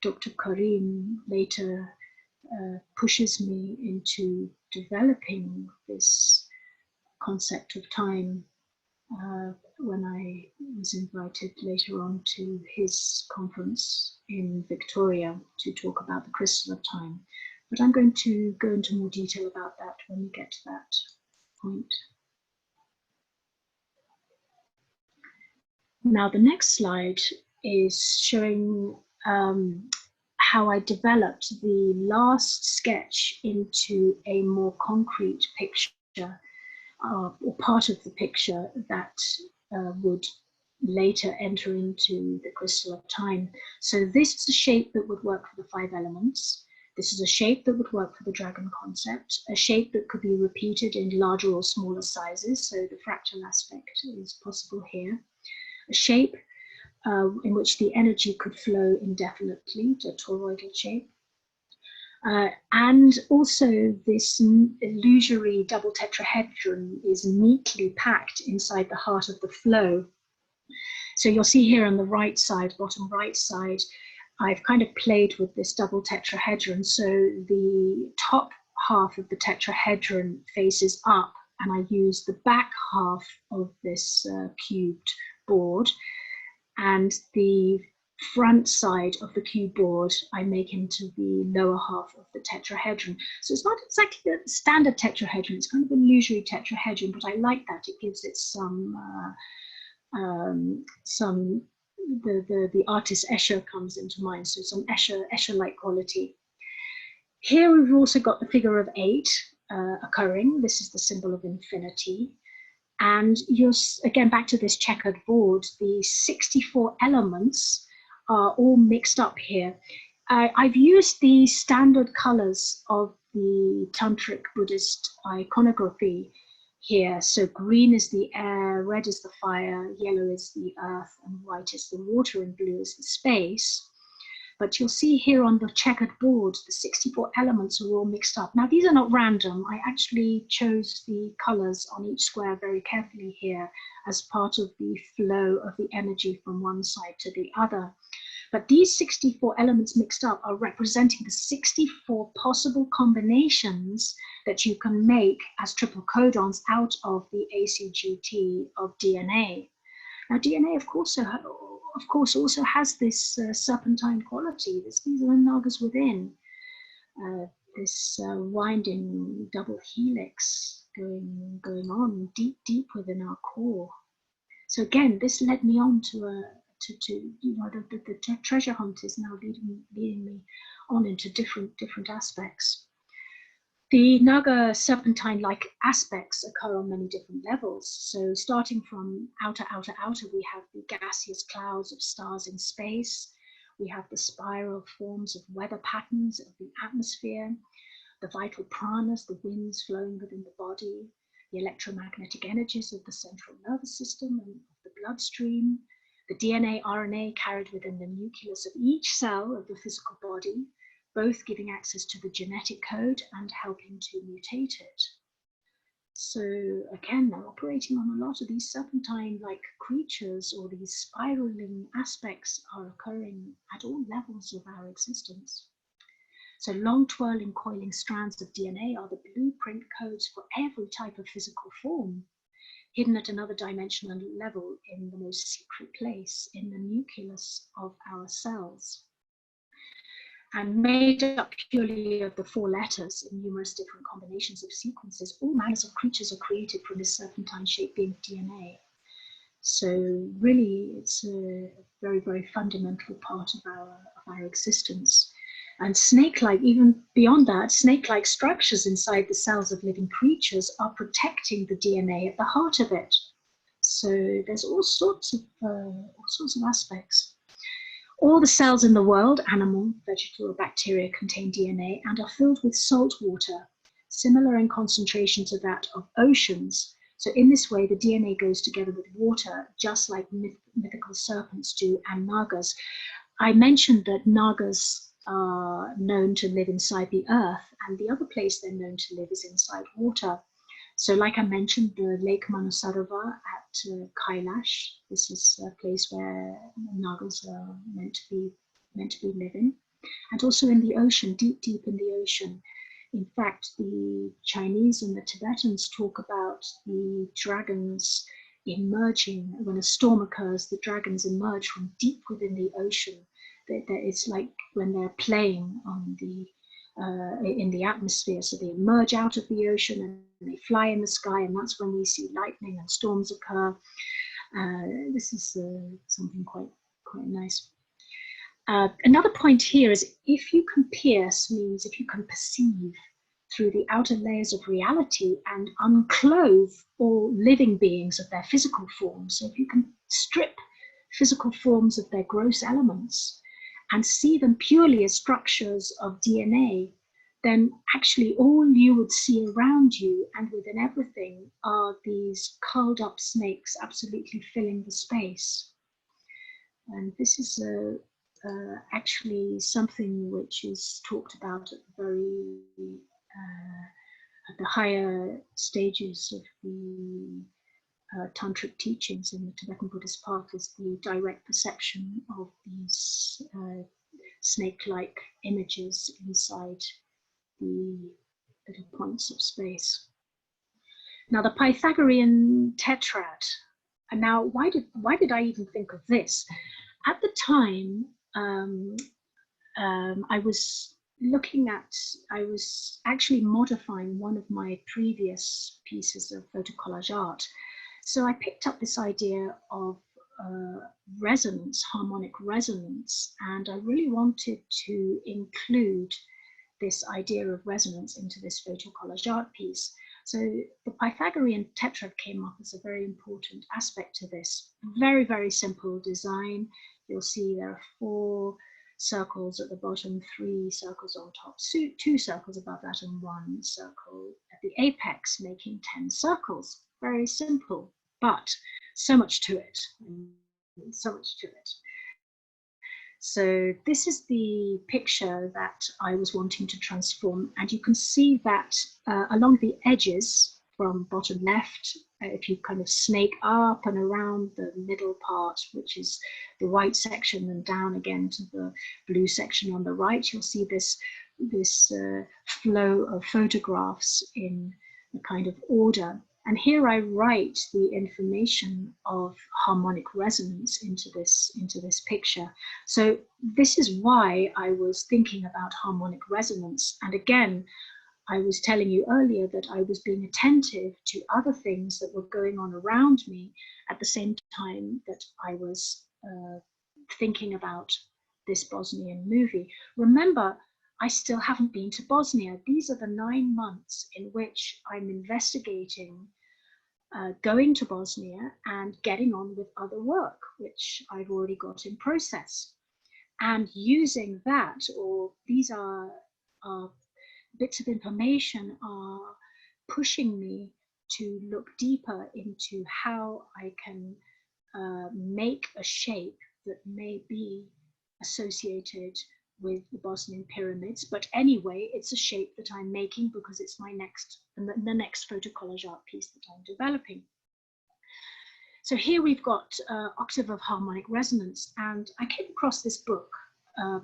Dr. Karim later pushes me into developing this concept of time when I was invited later on to his conference in Victoria to talk about the crystal of time. But I'm going to go into more detail about that when we get to that point. Now, the next slide is showing how I developed the last sketch into a more concrete picture, or part of the picture that would later enter into the crystal of time. So this is a shape that would work for the 5 elements. This is a shape that would work for the dragon concept, a shape that could be repeated in larger or smaller sizes. So the fractal aspect is possible here. A shape in which the energy could flow indefinitely, a toroidal shape. And also this illusory double tetrahedron is neatly packed inside the heart of the flow. So you'll see here on the right side, bottom right side, I've kind of played with this double tetrahedron. So the top half of the tetrahedron faces up, and I use the back half of this cubed board, and the front side of the cube board I make into the lower half of the tetrahedron. So it's not exactly the standard tetrahedron, it's kind of an illusory tetrahedron, but I like that. It gives it the artist Escher comes into mind, so some Escher-like quality. Here we've also got the figure of 8 occurring. This is the symbol of infinity. And you're, again, back to this checkered board, the 64 elements are all mixed up here. I've used the standard colors of the Tantric Buddhist iconography here. So green is the air, red is the fire, yellow is the earth, and white is the water, and blue is the space. But you'll see here on the checkered board, the 64 elements are all mixed up. Now, these are not random. I actually chose the colors on each square very carefully here as part of the flow of the energy from one side to the other. But these 64 elements mixed up are representing the 64 possible combinations that you can make as triple codons out of the ACGT of DNA. Now, DNA, of course, also has this serpentine quality. These are the nagas within. This winding double helix going on deep within our core. So again, this led me on to the treasure hunt is now leading me on into different aspects. The Naga serpentine-like aspects occur on many different levels. So starting from outer, we have the gaseous clouds of stars in space. We have the spiral forms of weather patterns of the atmosphere, the vital pranas, the winds flowing within the body, the electromagnetic energies of the central nervous system and of the bloodstream, the DNA, RNA carried within the nucleus of each cell of the physical body, both giving access to the genetic code and helping to mutate it. So again, they're operating on a lot of these serpentine-like creatures, or these spiraling aspects are occurring at all levels of our existence. So long twirling, coiling strands of DNA are the blueprint codes for every type of physical form, hidden at another dimensional level in the most secret place in the nucleus of our cells, and made up purely of the 4 letters in numerous different combinations of sequences. All manners of creatures are created from this serpentine shape being DNA. So really, it's a very, very fundamental part of our existence. And snake-like, even beyond that, snake-like structures inside the cells of living creatures are protecting the DNA at the heart of it. So there's all sorts of aspects. All the cells in the world, animal, vegetal, or bacteria, contain DNA and are filled with salt water, similar in concentration to that of oceans. So in this way, the DNA goes together with water, just like mythical serpents do, and nagas. I mentioned that nagas are known to live inside the earth, and the other place they're known to live is inside water. So like I mentioned, the Lake Manasarova at Kailash, this is a place where nagas are meant to be living. And also in the ocean, deep, deep in the ocean. In fact, the Chinese and the Tibetans talk about the dragons emerging. When a storm occurs, the dragons emerge from deep within the ocean. It's like when they're playing on in the atmosphere. So they emerge out of the ocean and they fly in the sky, and that's when we see lightning and storms occur. This is something quite nice. Another point here is if you can pierce means if you can perceive through the outer layers of reality and unclothe all living beings of their physical forms. So if you can strip physical forms of their gross elements and see them purely as structures of DNA, then actually all you would see around you and within everything are these curled up snakes absolutely filling the space. And this is actually something which is talked about at the higher stages of the tantric teachings in the Tibetan Buddhist path, is the direct perception of these snake-like images inside the little points of space. Now the Pythagorean tetrad. And now why did I even think of this? At the time, I was actually modifying one of my previous pieces of photocollage art. So I picked up this idea of resonance, harmonic resonance, and I really wanted to include this idea of resonance into this photocollage art piece. So the Pythagorean tetrad came up as a very important aspect to this. Very, very simple design. You'll see there are 4 circles at the bottom, 3 circles on top, 2 circles above that, and 1 circle at the apex, making 10 circles. Very simple, but so much to it. So much to it. So this is the picture that I was wanting to transform, and you can see that along the edges from bottom left, if you kind of snake up and around the middle part, which is the white section, and down again to the blue section on the right, you'll see this flow of photographs in a kind of order. And here I write the information of harmonic resonance into this picture. So this is why I was thinking about harmonic resonance. And again, I was telling you earlier that I was being attentive to other things that were going on around me at the same time that I was thinking about this Bosnian movie. Remember, I still haven't been to Bosnia. These are the 9 months in which I'm investigating going to Bosnia and getting on with other work, which I've already got in process. And using that, or these are bits of information, are pushing me to look deeper into how I can make a shape that may be associated with the Bosnian pyramids. But anyway, it's a shape that I'm making because it's my the next photocollage art piece that I'm developing. So here we've got Octave of Harmonic Resonance, and I came across this book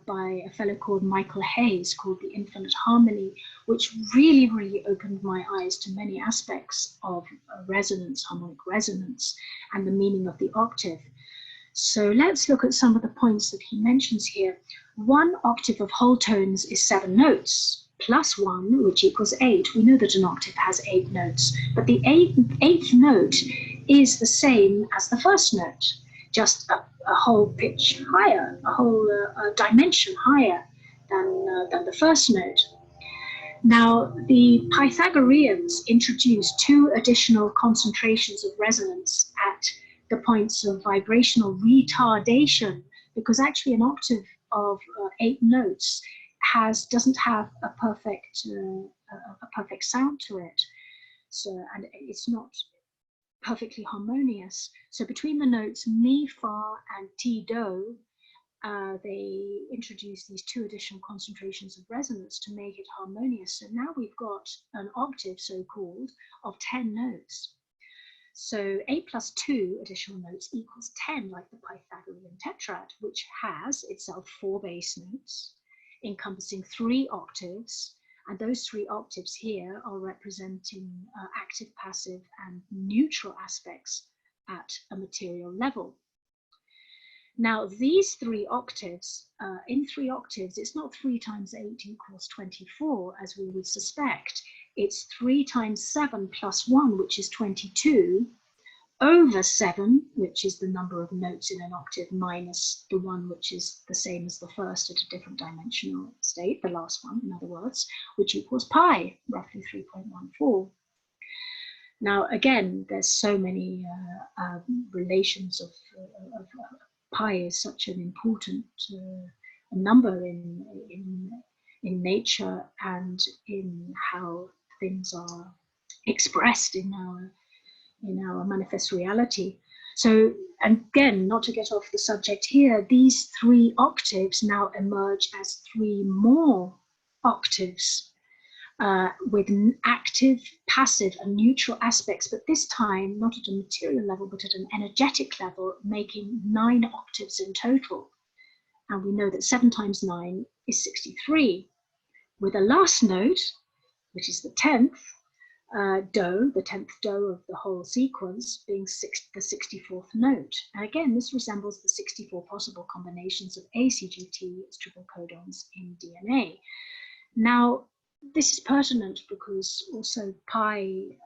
by a fellow called Michael Hayes called The Infinite Harmony, which really, really opened my eyes to many aspects of resonance, harmonic resonance, and the meaning of the octave. So let's look at some of the points that he mentions here. 1 octave of whole tones is 7 notes, plus 1, which equals 8. We know that an octave has 8 notes, but the eighth note is the same as the first note, just a whole pitch higher, a whole dimension higher than the first note. Now, the Pythagoreans introduced 2 additional concentrations of resonance at the points of vibrational retardation, because actually an octave of 8 notes doesn't have a perfect sound to it. So, and it's not perfectly harmonious. So between the notes mi, fa, and ti, do, they introduced these 2 additional concentrations of resonance to make it harmonious. So now we've got an octave, so-called, of 10 notes. So 8 plus 2 additional notes equals 10, like the Pythagorean tetrad, which has itself 4 bass notes, encompassing 3 octaves. And those 3 octaves here are representing active, passive, and neutral aspects at a material level. Now, these 3 octaves, in 3 octaves, it's not 3 times 8 equals 24, as we would suspect. It's 3 times 7 plus 1, which is 22, over 7, which is the number of notes in an octave, minus the 1, which is the same as the first at a different dimensional state, the last one, in other words, which equals pi, roughly 3.14. Now, again, there's so many relations of pi is such an important number in nature and in how things are expressed in our manifest reality. So, and again, not to get off the subject here, these 3 octaves now emerge as 3 more octaves with active, passive, and neutral aspects, but this time not at a material level, but at an energetic level, making 9 octaves in total. And we know that 7 times 9 is 63, with a last note, which is the 10th, do, the 10th do of the whole sequence, being the 64th note. And again, this resembles the 64 possible combinations of ACGT as triple codons in DNA. Now, this is pertinent because also pi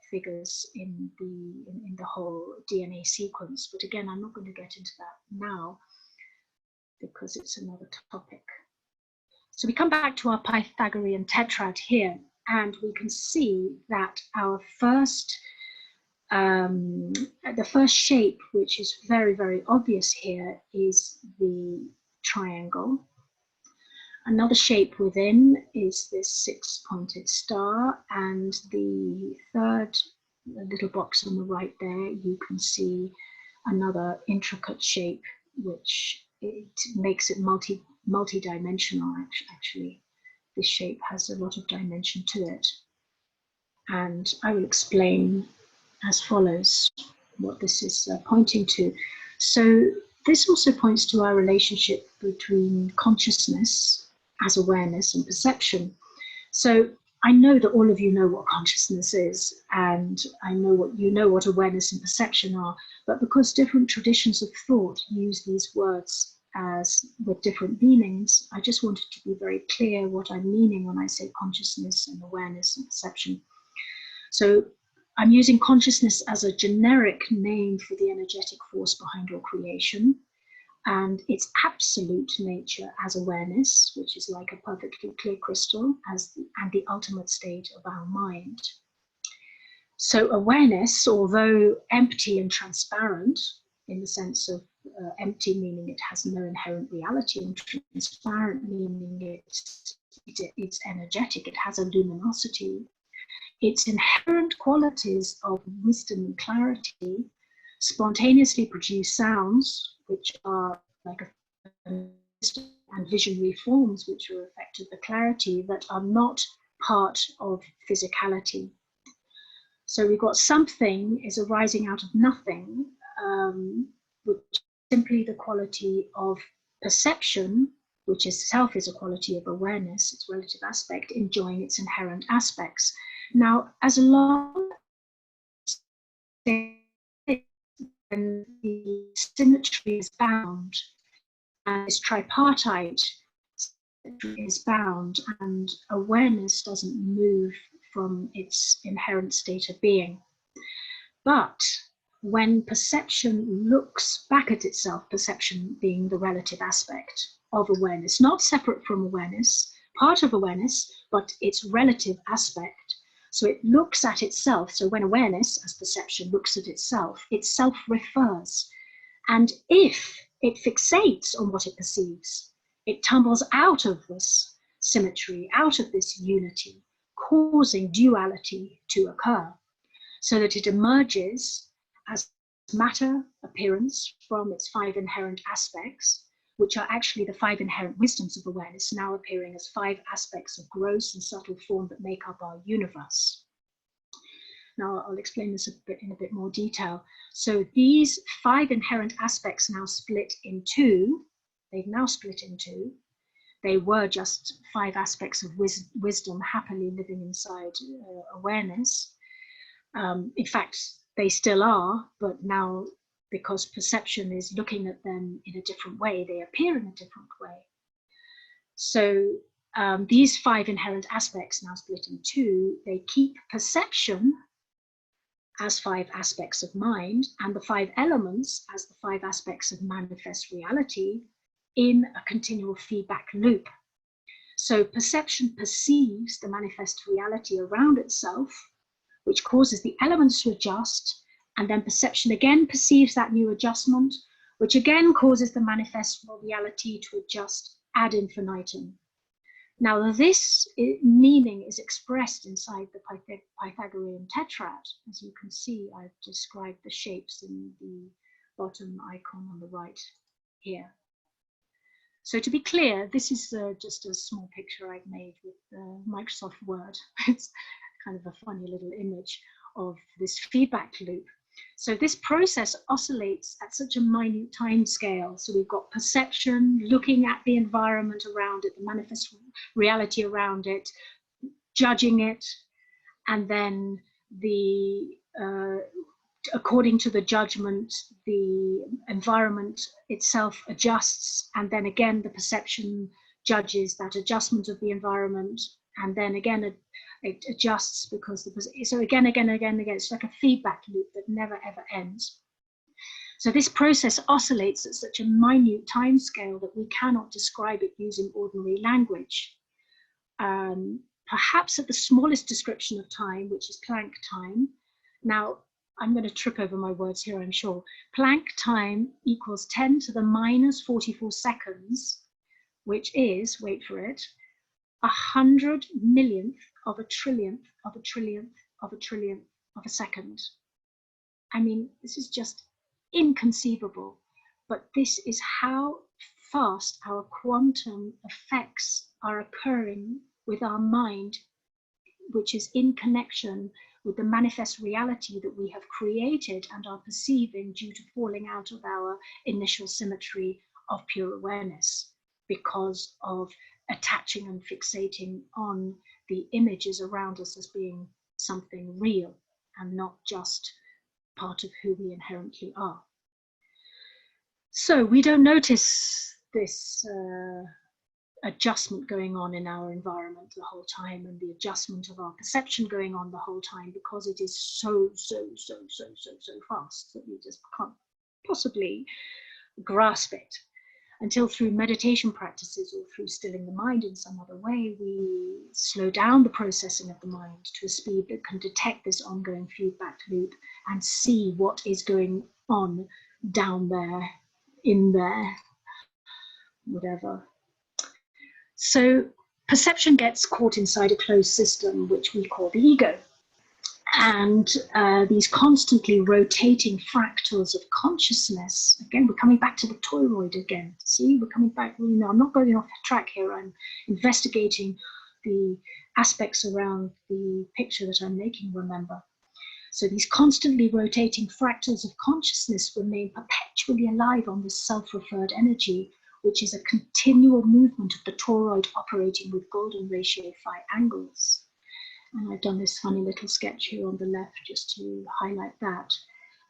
figures in the whole DNA sequence. But again, I'm not going to get into that now because it's another topic. So we come back to our Pythagorean tetrad here, and we can see that our the first shape, which is very, very obvious here, is the triangle. Another shape within is this 6-pointed star, and the third little box on the right there, you can see another intricate shape, which it makes it multi-dimensional. Actually, this shape has a lot of dimension to it, and I will explain as follows what this is pointing to. So this also points to our relationship between consciousness as awareness and perception. So I know that all of you know what consciousness is, and I know what awareness and perception are, but because different traditions of thought use these words as with different meanings, I just wanted to be very clear what I'm meaning when I say consciousness and awareness and perception. So I'm using consciousness as a generic name for the energetic force behind all creation, and its absolute nature as awareness, which is like a perfectly clear crystal, and the ultimate state of our mind. So awareness, although empty and transparent, in the sense of empty meaning it has no inherent reality, and transparent meaning it's energetic, it has a luminosity. Its inherent qualities of wisdom and clarity spontaneously produce sounds, which are like and visionary forms, which are effective the clarity, that are not part of physicality. So we've got something is arising out of nothing, which is simply the quality of perception, which itself is a quality of awareness, its relative aspect, enjoying its inherent aspects. Now, as long as the symmetry is bound, and this tripartite is bound, and awareness doesn't move from its inherent state of being. But when perception looks back at itself, perception being the relative aspect of awareness, not separate from awareness, part of awareness, but its relative aspect. So it looks at itself. So when awareness, as perception, looks at itself, it self-refers. And if it fixates on what it perceives, it tumbles out of this symmetry, out of this unity, causing duality to occur, so that it emerges as matter, appearance, from its 5 inherent aspects, which are actually the 5 inherent wisdoms of awareness, now appearing as 5 aspects of gross and subtle form that make up our universe. Now I'll explain this in a bit more detail. So these 5 inherent aspects now split in 2. They've now split in 2. They were just 5 aspects of wisdom happily living inside awareness. In fact, they still are, but now because perception is looking at them in a different way, they appear in a different way. So these 5 inherent aspects now split in 2, they keep perception as 5 aspects of mind and the 5 elements as the 5 aspects of manifest reality in a continual feedback loop. So perception perceives the manifest reality around itself, which causes the elements to adjust, and then perception again perceives that new adjustment, which again causes the manifest reality to adjust ad infinitum. Now this meaning is expressed inside the Pythagorean tetrad. As you can see, I've described the shapes in the bottom icon on the right here. So to be clear, this is just a small picture I've made with Microsoft Word. It's kind of a funny little image of this feedback loop. So this process oscillates at such a minute time scale. So we've got perception, looking at the environment around it, the manifest reality around it, judging it, and then according to the judgment, the environment itself adjusts, and then again the perception judges that adjustment of the environment, and then again it adjusts because so again, it's like a feedback loop that never ever ends. So this process oscillates at such a minute time scale that we cannot describe it using ordinary language. Perhaps at the smallest description of time, which is Planck time. Now, I'm going to trip over my words here, I'm sure. Planck time equals 10 to the minus 44 seconds, which is, wait for it, 100 millionth of a trillionth of a trillionth of a trillionth of a second. I mean, this is just inconceivable, but this is how fast our quantum effects are occurring with our mind, which is in connection with the manifest reality that we have created and are perceiving due to falling out of our initial symmetry of pure awareness, because of attaching and fixating on the images around us as being something real and not just part of who we inherently are. So we don't notice this adjustment going on in our environment the whole time, and the adjustment of our perception going on the whole time, because it is so fast that we just can't possibly grasp it until through meditation practices or through stilling the mind in some other way, we slow down the processing of the mind to a speed that can detect this ongoing feedback loop and see what is going on down there, in there, whatever. So perception gets caught inside a closed system, which we call the ego. And these constantly rotating fractals of consciousness, again, we're coming back to the toroid again. See, we're coming back, you know, I'm not going off track here. I'm investigating the aspects around the picture that I'm making, remember. So these constantly rotating fractals of consciousness remain perpetually alive on this self-referred energy, which is a continual movement of the toroid operating with golden ratio phi angles. And I've done this funny little sketch here on the left just to highlight that.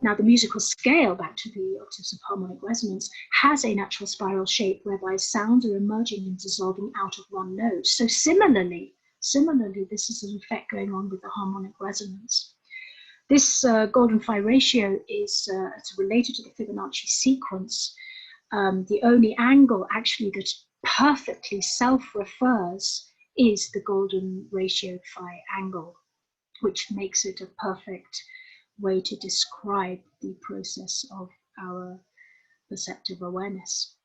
Now, the musical scale, back to the octaves of harmonic resonance, has a natural spiral shape whereby sounds are emerging and dissolving out of one note. So similarly, this is an effect going on with the harmonic resonance. This golden phi ratio is it's related to the Fibonacci sequence. The only angle actually that perfectly self-refers is the golden ratio phi angle, which makes it a perfect way to describe the process of our perceptive awareness.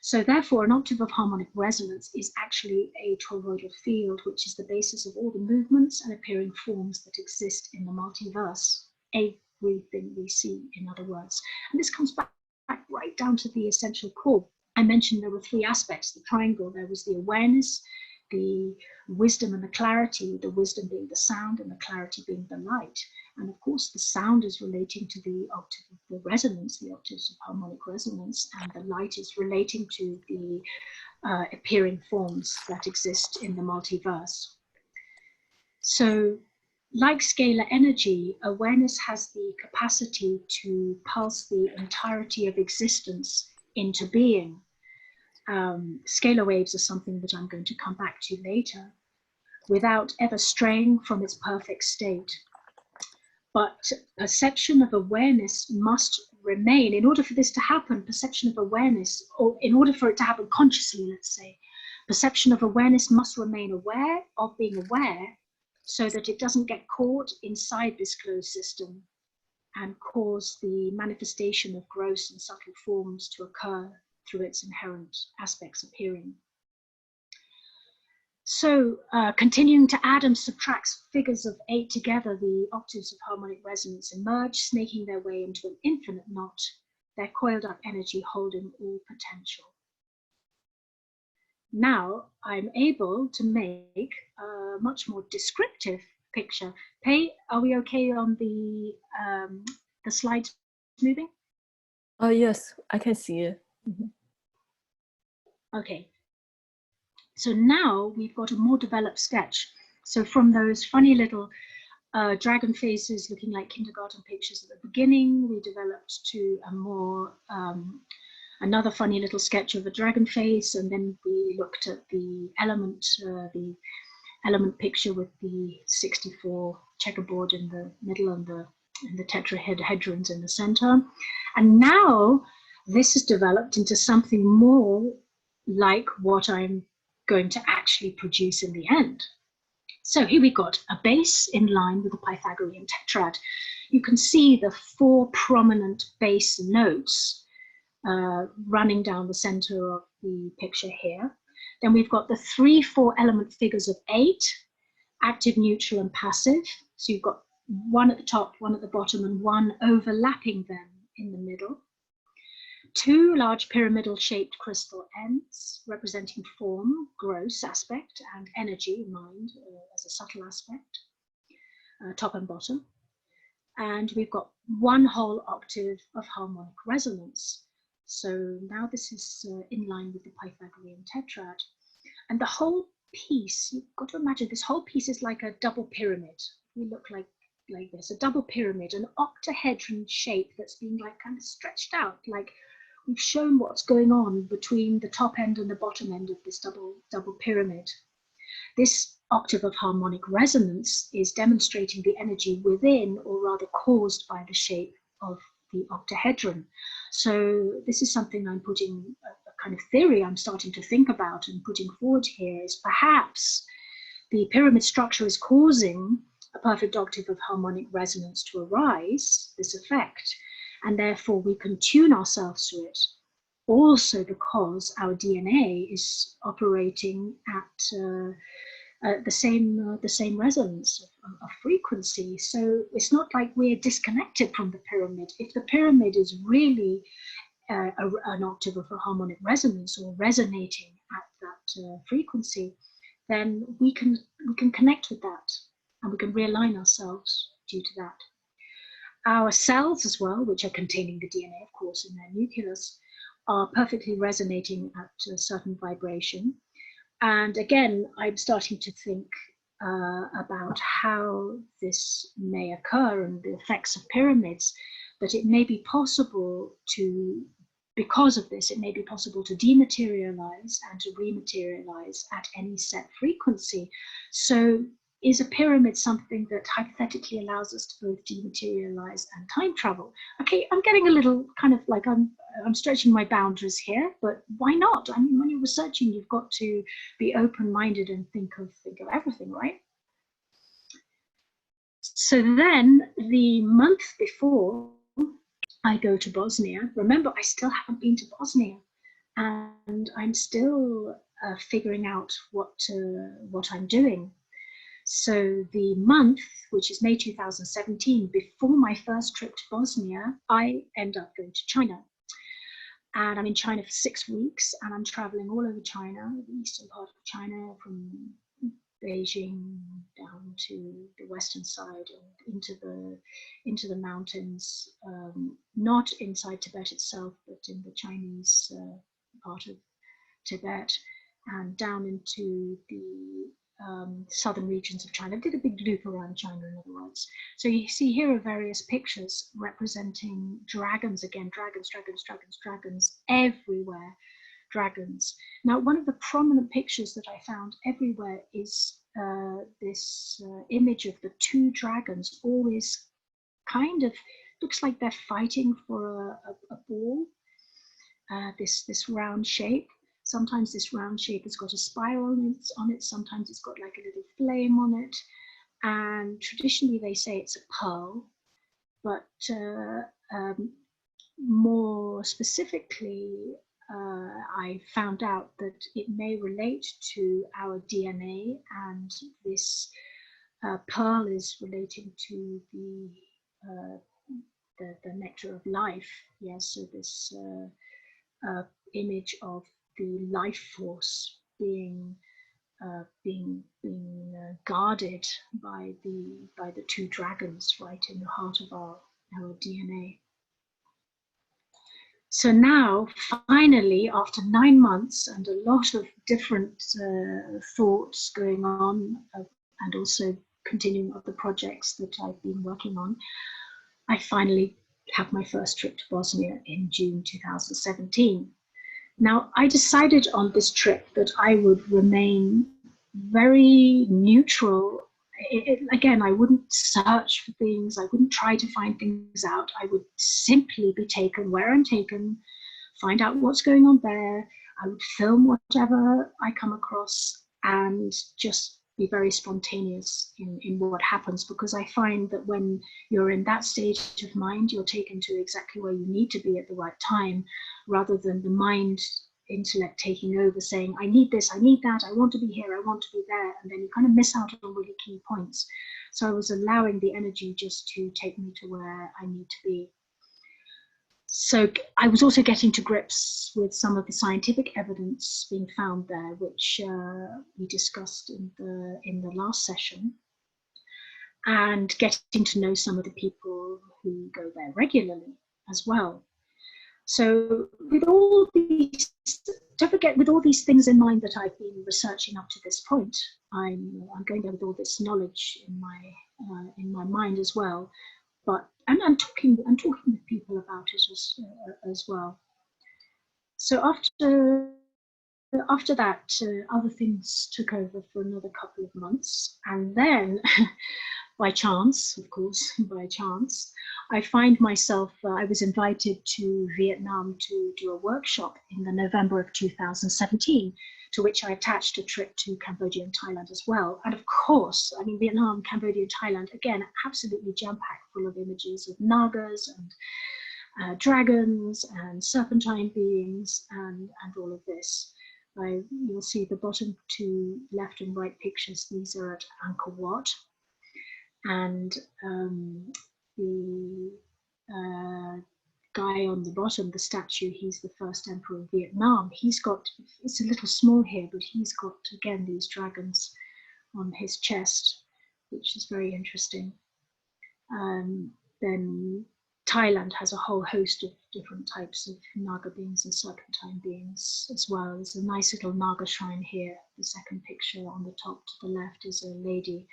So therefore, an octave of harmonic resonance is actually a toroidal field, which is the basis of all the movements and appearing forms that exist in the multiverse. Everything we see, in other words. And this comes back right down to the essential core. I mentioned there were three aspects, the triangle. There was the awareness, the wisdom and the clarity, the wisdom being the sound and the clarity being the light. And of course, the sound is relating to the octave of the resonance, the octaves of harmonic resonance, and the light is relating to the appearing forms that exist in the multiverse. So, like scalar energy, awareness has the capacity to pulse the entirety of existence into being. Scalar waves are something that I'm going to come back to later, without ever straying from its perfect state. But perception of awareness must remain. In order for this to happen, perception of awareness, or in order for it to happen consciously, let's say, perception of awareness must remain aware of being aware, so that it doesn't get caught inside this closed system and cause the manifestation of gross and subtle forms to occur through its inherent aspects appearing. So continuing to add and subtract figures of 8 together, the octaves of harmonic resonance emerge, snaking their way into an infinite knot, their coiled up energy holding all potential. Now I'm able to make a much more descriptive picture. Pei, are we okay on the slides moving? Oh, yes, I can see it. Okay. So now we've got a more developed sketch. So from those funny little dragon faces looking like kindergarten pictures at the beginning, we developed to a more, another funny little sketch of a dragon face, and then we looked at the element picture with the 64 checkerboard in the middle and the tetrahedrons in the center. And now this has developed into something more like what I'm going to actually produce in the end. So here we got a base in line with the Pythagorean tetrad. You can see the 4 prominent base notes running down the center of the picture here. Then we've got the 3 4-element figures of 8, active, neutral, and passive. So you've got one at the top, one at the bottom, and one overlapping them in the middle. 2 large pyramidal shaped crystal ends representing form, gross aspect, and energy, mind, as a subtle aspect, top and bottom. And we've got 1 whole octave of harmonic resonance. So now this is in line with the Pythagorean tetrad. And the whole piece, you've got to imagine this whole piece is like a double pyramid. We look like this, a double pyramid, an octahedron shape that's being like kind of stretched out, like we've shown what's going on between the top end and the bottom end of this double pyramid. This octave of harmonic resonance is demonstrating the energy within, or rather caused by, the shape of the octahedron. So this is something I'm putting, a kind of theory I'm starting to think about and putting forward here, is perhaps the pyramid structure is causing a perfect octave of harmonic resonance to arise, this effect, and therefore we can tune ourselves to it, also because our DNA is operating at the same resonance of frequency. So it's not like we're disconnected from the pyramid. If the pyramid is really an octave of a harmonic resonance, or resonating at that frequency, then we can connect with that, and we can realign ourselves due to that. Our cells as well, which are containing the DNA, of course, in their nucleus, are perfectly resonating at a certain vibration. And again, I'm starting to think about how this may occur and the effects of pyramids, that it may be possible to, because of this, it may be possible to dematerialize and to rematerialize at any set frequency. So is a pyramid something that hypothetically allows us to both dematerialize and time travel? Okay, I'm getting a little kind of like I'm stretching my boundaries here, but why not? I mean, when you're researching, you've got to be open-minded and think of everything, right? So then the month before I go to Bosnia, remember, I still haven't been to Bosnia, and I'm still figuring out what I'm doing. So the month, which is May 2017, before my first trip to Bosnia, I end up going to China. And I'm in China for 6 weeks, and I'm traveling all over China, the eastern part of China, from Beijing down to the western side and into the mountains, not inside Tibet itself, but in the Chinese part of Tibet, and down into the southern regions of China. I did a big loop around China, in other words. So you see here are various pictures representing dragons, again, dragons everywhere, dragons. Now, one of the prominent pictures that I found everywhere is this image of the 2 dragons, always kind of looks like they're fighting for a ball, this round shape. Sometimes this round shape has got a spiral on it, sometimes it's got like a little flame on it, and traditionally they say it's a pearl, but more specifically, I found out that it may relate to our DNA, and this pearl is relating to the nectar of life. Yes, so this image of the life force being guarded by the 2 dragons right in the heart of our DNA. So now, finally, after 9 months and a lot of different thoughts going on, and also continuing other projects that I've been working on, I finally have my first trip to Bosnia in June 2017. Now, I decided on this trip that I would remain very neutral. Again, I wouldn't search for things. I wouldn't try to find things out. I would simply be taken where I'm taken, find out what's going on there. I would film whatever I come across and just be very spontaneous in what happens, because I find that when you're in that state of mind, you're taken to exactly where you need to be at the right time, rather than the mind intellect taking over saying, I need this, I need that, I want to be here, I want to be there, and then you kind of miss out on really key points. So I was allowing the energy just to take me to where I need to be. So I was also getting to grips with some of the scientific evidence being found there, which we discussed in the last session, and getting to know some of the people who go there regularly as well. So with all these, don't forget, with all these things in mind that I've been researching up to this point, I'm going there with all this knowledge in my mind as well. But I'm talking with people about it as well. So after that, other things took over for another couple of months, and then by chance, of course, I find myself, I was invited to Vietnam to do a workshop in the November of 2017, to which I attached a trip to Cambodia and Thailand as well. And of course, I mean, Vietnam, Cambodia, Thailand, again, absolutely jam-packed full of images of Nagas and dragons and serpentine beings and all of this. You'll see the bottom 2 left and right pictures. These are at Angkor Wat. And the guy on the bottom, the statue, he's the first emperor of Vietnam. He's got, it's a little small here, but he's got, again, these dragons on his chest, which is very interesting. Then Thailand has a whole host of different types of Naga beings and serpentine beings as well. There's a nice little Naga shrine here. The second picture on the top to the left is a lady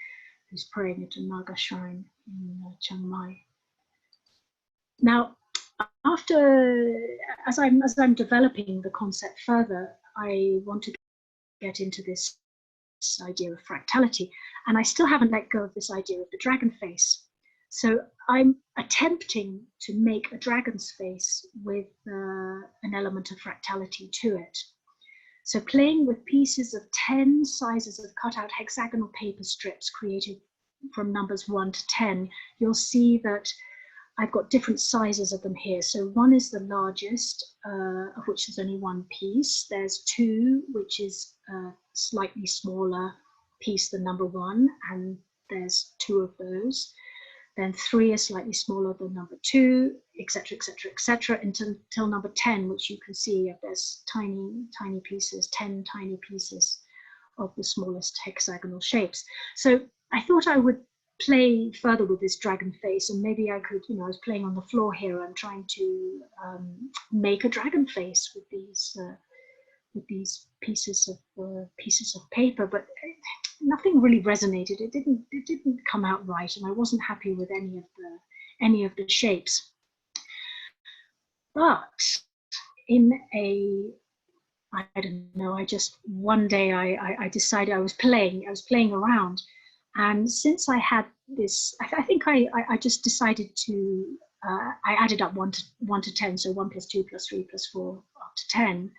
who's praying at a Naga shrine in Chiang Mai. Now, as I'm developing the concept further, I want to get into this this idea of fractality. And I still haven't let go of this idea of the dragon face. So I'm attempting to make a dragon's face with an element of fractality to it. So playing with pieces of 10 sizes of cutout hexagonal paper strips created from numbers 1 to 10, you'll see that I've got different sizes of them here. So 1 is the largest, of which there's only 1 piece. There's 2, which is a slightly smaller piece than number 1, and there's 2 of those. Then 3 is slightly smaller than number 2, etc., etc., etc., until number 10, which you can see there's tiny pieces, 10 tiny pieces of the smallest hexagonal shapes. So I thought I would play further with this dragon face, and maybe I could, I was playing on the floor here. I'm trying to make a dragon face with these pieces of paper, but nothing really resonated. It didn't come out right, and I wasn't happy with any of the shapes. But I don't know, I just one day I decided I was playing around. And since I had this, I think I just decided to, I added up 1 to 10, so 1 plus 2 plus 3 plus 4 up to 10,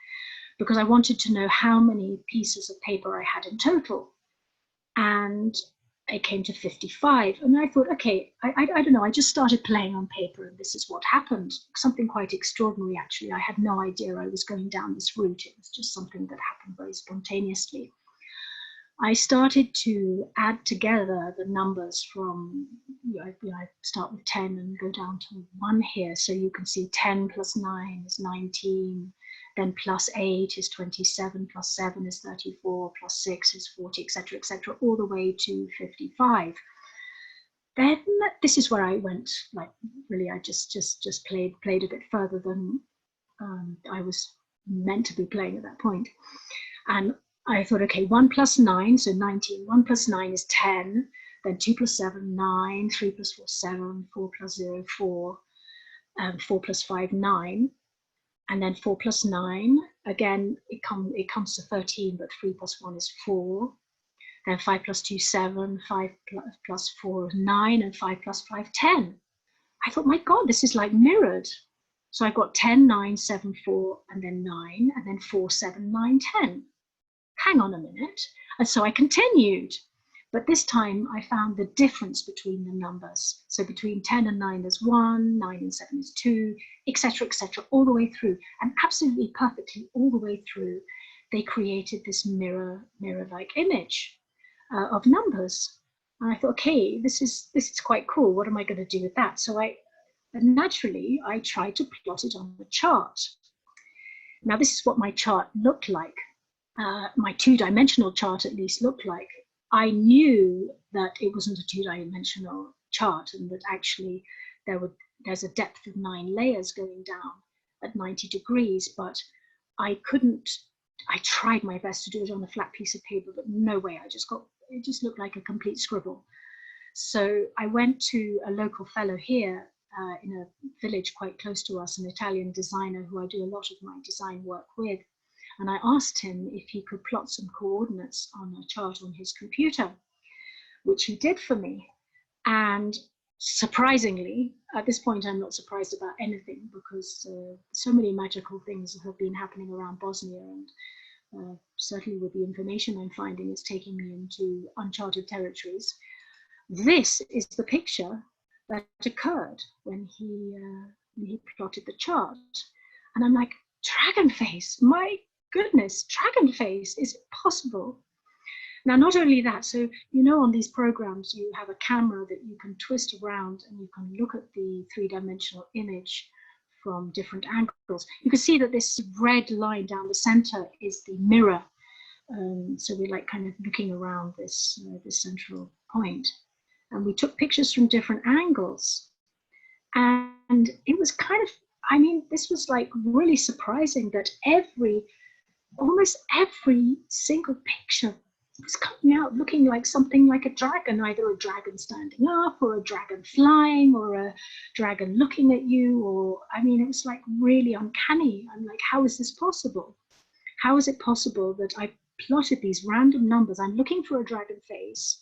because I wanted to know how many pieces of paper I had in total. And it came to 55. And I thought, okay, I don't know, I just started playing on paper, and this is what happened. Something quite extraordinary, actually. I had no idea I was going down this route. It was just something that happened very spontaneously. I started to add together the numbers from, I start with 10 and go down to 1 here. So you can see 10 plus 9 is 19, then plus 8 is 27, plus 7 is 34, plus 6 is 40, etc., etc., all the way to 55. Then this is where I went, like, really, I just played a bit further than I was meant to be playing at that point. And I thought, okay, 1 plus 9, so 19. 1 plus 9 is 10. Then 2 plus 7, 9. 3 plus 4, 7. 4 plus 0, 4. 4 plus 5, 9. And then 4 plus 9, again, it comes to 13, but 3 plus 1 is 4. Then 5 plus 2, 7. 5 plus 4, 9. And 5 plus 5, 10. I thought, my God, this is like mirrored. So I got 10, 9, 7, 4, and then 9, and then 4, 7, 9, 10. Hang on a minute. And so I continued, but this time I found the difference between the numbers. So between 10 and 9 there's 1, 9 and 7 is 2, etc., etc., all the way through, and absolutely perfectly all the way through, they created this mirror-like image of numbers. And I thought, okay, this is quite cool. What am I going to do with that? So naturally I tried to plot it on the chart. Now this is what my chart looked like. My two-dimensional chart at least looked like. I knew that it wasn't a two-dimensional chart, and that actually there's a depth of 9 layers going down at 90 degrees, but I tried my best to do it on a flat piece of paper, but no way, it just looked like a complete scribble. So I went to a local fellow here in a village quite close to us, an Italian designer who I do a lot of my design work with. And I asked him if he could plot some coordinates on a chart on his computer, which he did for me. And surprisingly, at this point, I'm not surprised about anything, because so many magical things have been happening around Bosnia, and certainly with the information I'm finding, it's taking me into uncharted territories. This is the picture that occurred when he plotted the chart. And I'm like, dragon face, my goodness, dragon face, is it possible? Now, not only that, so on these programs you have a camera that you can twist around, and you can look at the three-dimensional image from different angles. You can see that this red line down the center is the mirror. So we're like kind of looking around this central point, and we took pictures from different angles, and it was kind of, this was like really surprising that almost every single picture was coming out looking like something like a dragon, either a dragon standing up, or a dragon flying, or a dragon looking at you, or, it was like really uncanny. I'm like, how is this possible? How is it possible that I plotted these random numbers. I'm looking for a dragon face.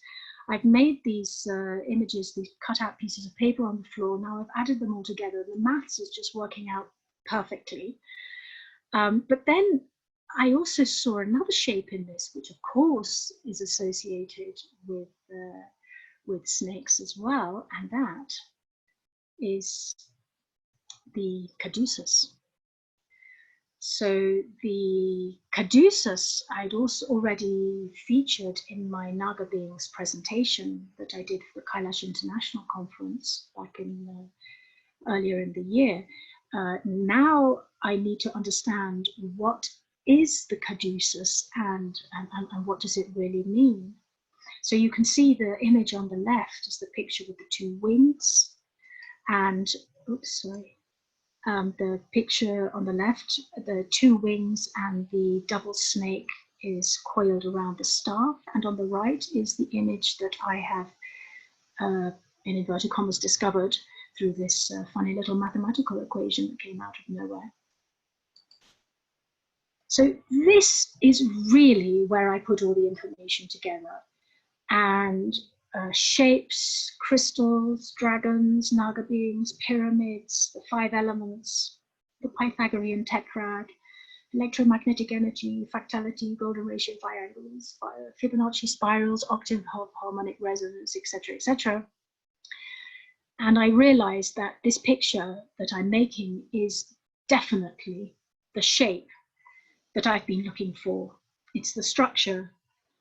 I've made these images, these cut out pieces of paper on the floor. Now I've added them all together. The maths is just working out perfectly. But then I also saw another shape in this, which of course is associated with snakes as well, and that is the caduceus. So the caduceus I'd also already featured in my Naga beings presentation that I did for the Kailash International Conference back in earlier in the year. Now I need to understand what is the caduceus and what does it really mean. So you can see the image on the left is the picture with the two wings, and oops, sorry. The picture on the left, the two wings and the double snake is coiled around the staff, and on the right is the image that I have, in inverted commas, discovered through this funny little mathematical equation that came out of nowhere. So this is really where I put all the information together, and shapes, crystals, dragons, Naga beings, pyramids, the 5 elements, the Pythagorean tetrad, electromagnetic energy, fractality, golden ratio triangles, Fibonacci spirals, octave harmonic resonance, etc., etc. And I realized that this picture that I'm making is definitely the shape that I've been looking for. It's the structure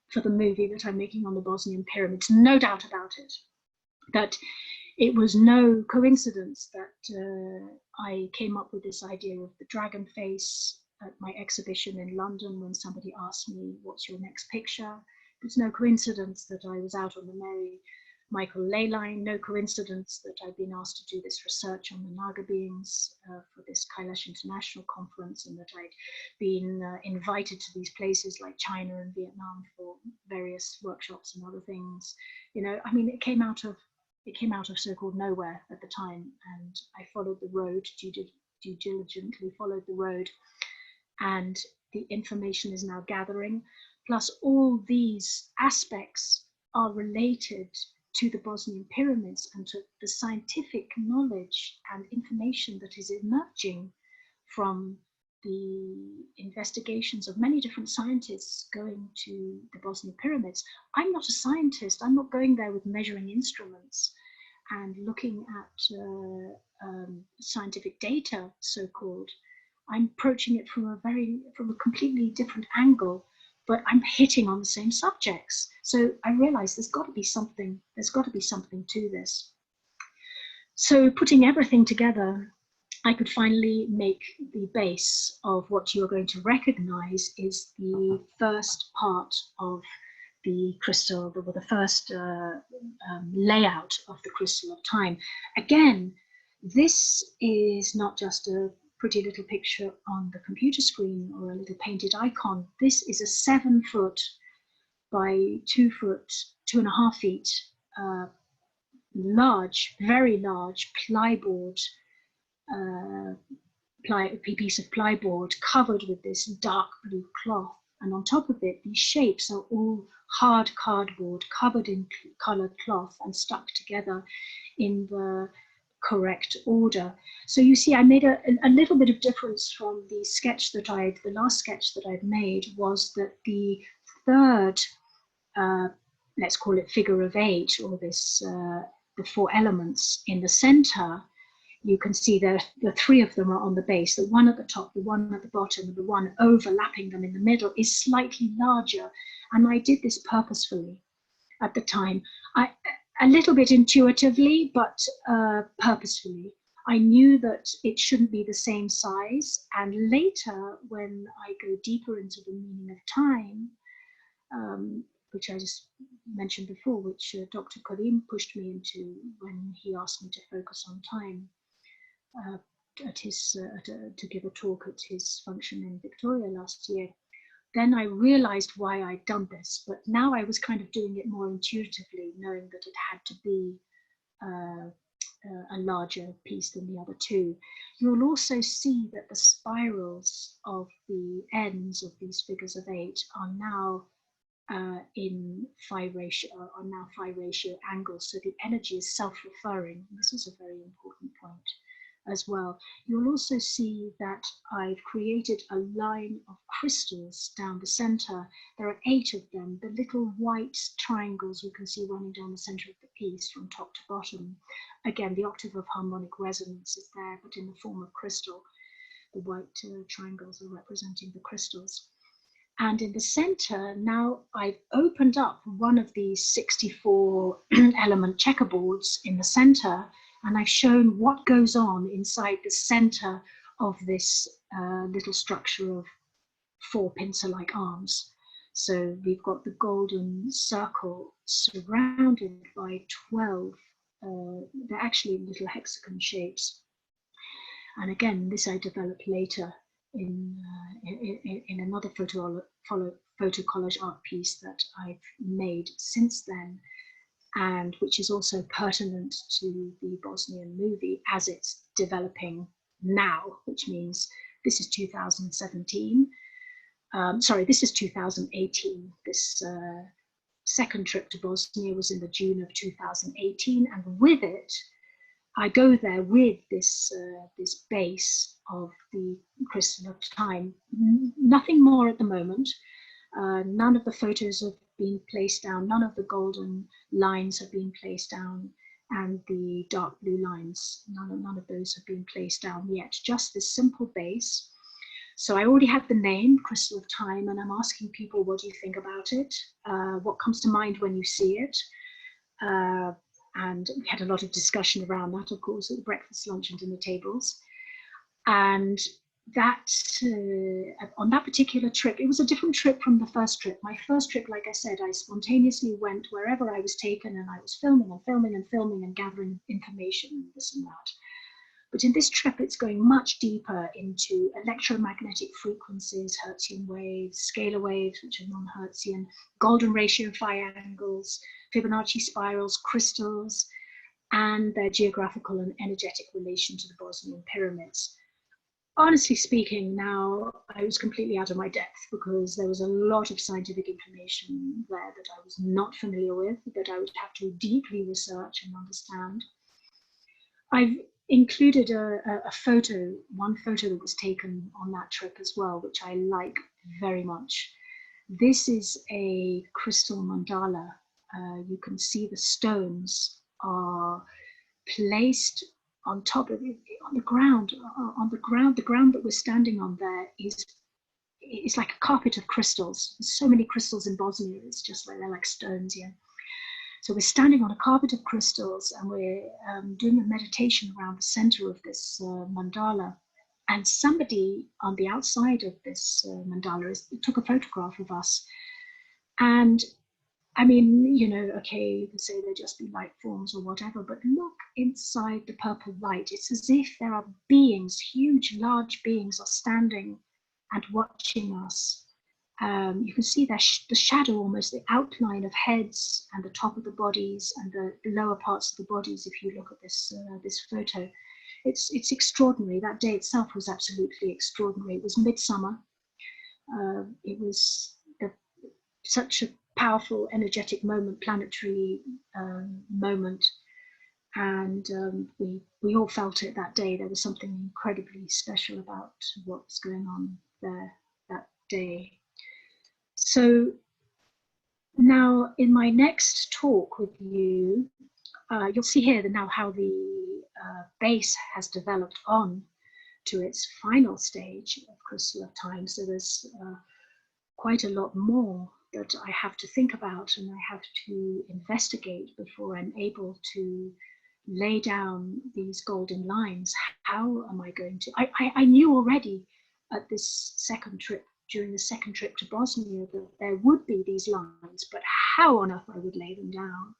for the movie that I'm making on the Bosnian pyramids, no doubt about it. That it was no coincidence that I came up with this idea of the dragon face at my exhibition in London when somebody asked me, what's your next picture? It's no coincidence that I was out on the Mary Michael ley line, no coincidence that I've been asked to do this research on the Naga beings for this Kailash International Conference, and that I'd been invited to these places like China and Vietnam for various workshops and other things. You know, I mean, it came out of so-called nowhere at the time, and I followed the road, diligently followed the road, and the information is now gathering. Plus, all these aspects are related to the Bosnian pyramids and to the scientific knowledge and information that is emerging from the investigations of many different scientists going to the Bosnian pyramids. I'm not a scientist. I'm not going there with measuring instruments and looking at scientific data, so-called. I'm approaching it from a completely different angle, but I'm hitting on the same subjects. So I realized there's got to be something to this. So putting everything together, I could finally make the base of what you're going to recognize is the first part of the crystal, the first layout of the crystal of time. Again, this is not just a pretty little picture on the computer screen or a little painted icon. This is a 7 foot by 2 foot, 2.5 feet, large, very large plyboard, piece of plyboard covered with this dark blue cloth. And on top of it, these shapes are all hard cardboard covered in colored cloth and stuck together in the correct order. So you see, I made a little bit of difference from the sketch that the last sketch that I'd made was that the third, let's call it figure of 8, or this, the 4 elements in the center, you can see that the 3 of them are on the base. The one at the top, the one at the bottom, and the one overlapping them in the middle is slightly larger. And I did this purposefully at the time. A little bit intuitively, but purposefully. I knew that it shouldn't be the same size. And later, when I go deeper into the meaning of time, which I just mentioned before, which Dr. Karim pushed me into when he asked me to focus on time at his to give a talk at his function in Victoria last year. Then I realized why I'd done this, but now I was kind of doing it more intuitively, knowing that it had to be a larger piece than the other two. You'll also see that the spirals of the ends of these figures of 8 are now in phi ratio angles, so the energy is self-referring. This is a very important point as well. You'll also see that I've created a line of crystals down the center. There are 8 of them, the little white triangles you can see running down the center of the piece from top to bottom. Again, the octave of harmonic resonance is there, but in the form of crystal. The white triangles are representing the crystals. And in the center, now I've opened up one of these 64 element checkerboards in the center, and I've shown what goes on inside the center of this little structure of 4 pincer-like arms. So we've got the golden circle surrounded by 12, they're actually little hexagon shapes. And again, this I developed later in another photo collage art piece that I've made since then, and which is also pertinent to the Bosnian movie as it's developing now, which means this is 2017. Sorry, this is 2018. This second trip to Bosnia was in the June of 2018, and with it, I go there with this this base of the crystal of time. Nothing more at the moment. None of the photos have been placed down. None of the golden lines have been placed down, and the dark blue lines. None of those have been placed down yet. Just this simple base. So I already have the name, Crystal of Time, and I'm asking people, what do you think about it? What comes to mind when you see it? And we had a lot of discussion around that, of course, at the breakfast, lunch and dinner tables. And that, on that particular trip, it was a different trip from the first trip. My first trip, like I said, I spontaneously went wherever I was taken, and I was filming and filming and filming and gathering information and this and that. But in this trip, it's going much deeper into electromagnetic frequencies, Hertzian waves, scalar waves, which are non-Hertzian, golden ratio phi angles, Fibonacci spirals, crystals, and their geographical and energetic relation to the Bosnian pyramids. Honestly speaking, now I was completely out of my depth because there was a lot of scientific information there that I was not familiar with, that I would have to deeply research and understand. I've included a photo, one photo that was taken on that trip as well, which I like very much. This is a crystal mandala. You can see the stones are placed on top of it, on the ground. The ground that we're standing on there is like a carpet of crystals. There's so many crystals in Bosnia. It's just like they're like stones here. So we're standing on a carpet of crystals, and we're doing a meditation around the center of this mandala. And somebody on the outside of this mandala took a photograph of us. And I mean, you know, okay, you can say they're just be light forms or whatever, but look inside the purple light. It's as if there are beings, huge, large beings are standing and watching us. You can see the shadow, almost the outline of heads and the top of the bodies and the lower parts of the bodies. If you look at this this photo, it's extraordinary. That day itself was absolutely extraordinary. It was midsummer. It was such a powerful, energetic moment, planetary moment, and we all felt it that day. There was something incredibly special about what was going on there that day. So now in my next talk with you, you'll see here now how the base has developed on to its final stage of Crystal of Time. So there's quite a lot more that I have to think about and I have to investigate before I'm able to lay down these golden lines. How am I going to, I knew already at this second trip, during the second trip to Bosnia, that there would be these lines, but how on earth I would lay them down,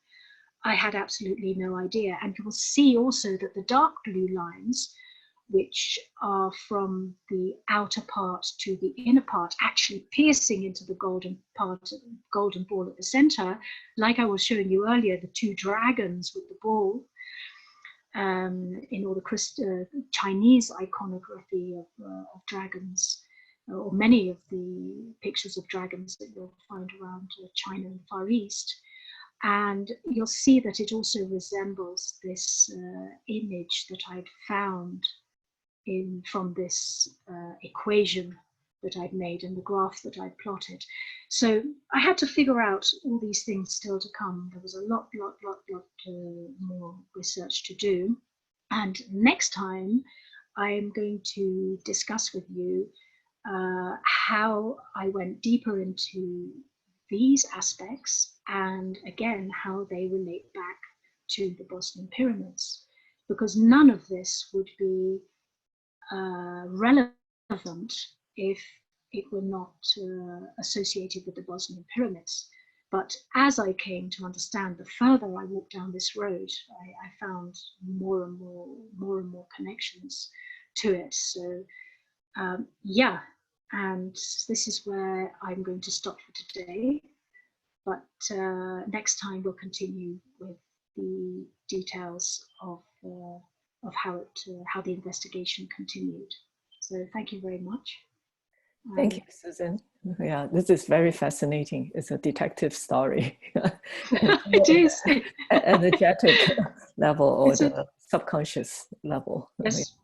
I had absolutely no idea. And you will see also that the dark blue lines, which are from the outer part to the inner part, actually piercing into the golden part, golden ball at the center, like I was showing you earlier, the two dragons with the ball. in all the Chinese iconography of dragons, or many of the pictures of dragons that you'll find around China and the Far East. And you'll see that it also resembles this image that I'd found from this equation that I'd made and the graph that I'd plotted. So I had to figure out all these things still to come. There was a lot more research to do. And next time I am going to discuss with you how I went deeper into these aspects, and again, how they relate back to the Bosnian pyramids, because none of this would be relevant if it were not associated with the Bosnian pyramids. But as I came to understand, the further I walked down this road, I found more and more connections to it. So yeah, and this is where I'm going to stop for today. But next time we'll continue with the details of how the investigation continued. So thank you very much. Thank you, Susan. Yeah, this is very fascinating. It's a detective story. It is. Energetic level or the subconscious level. Yes,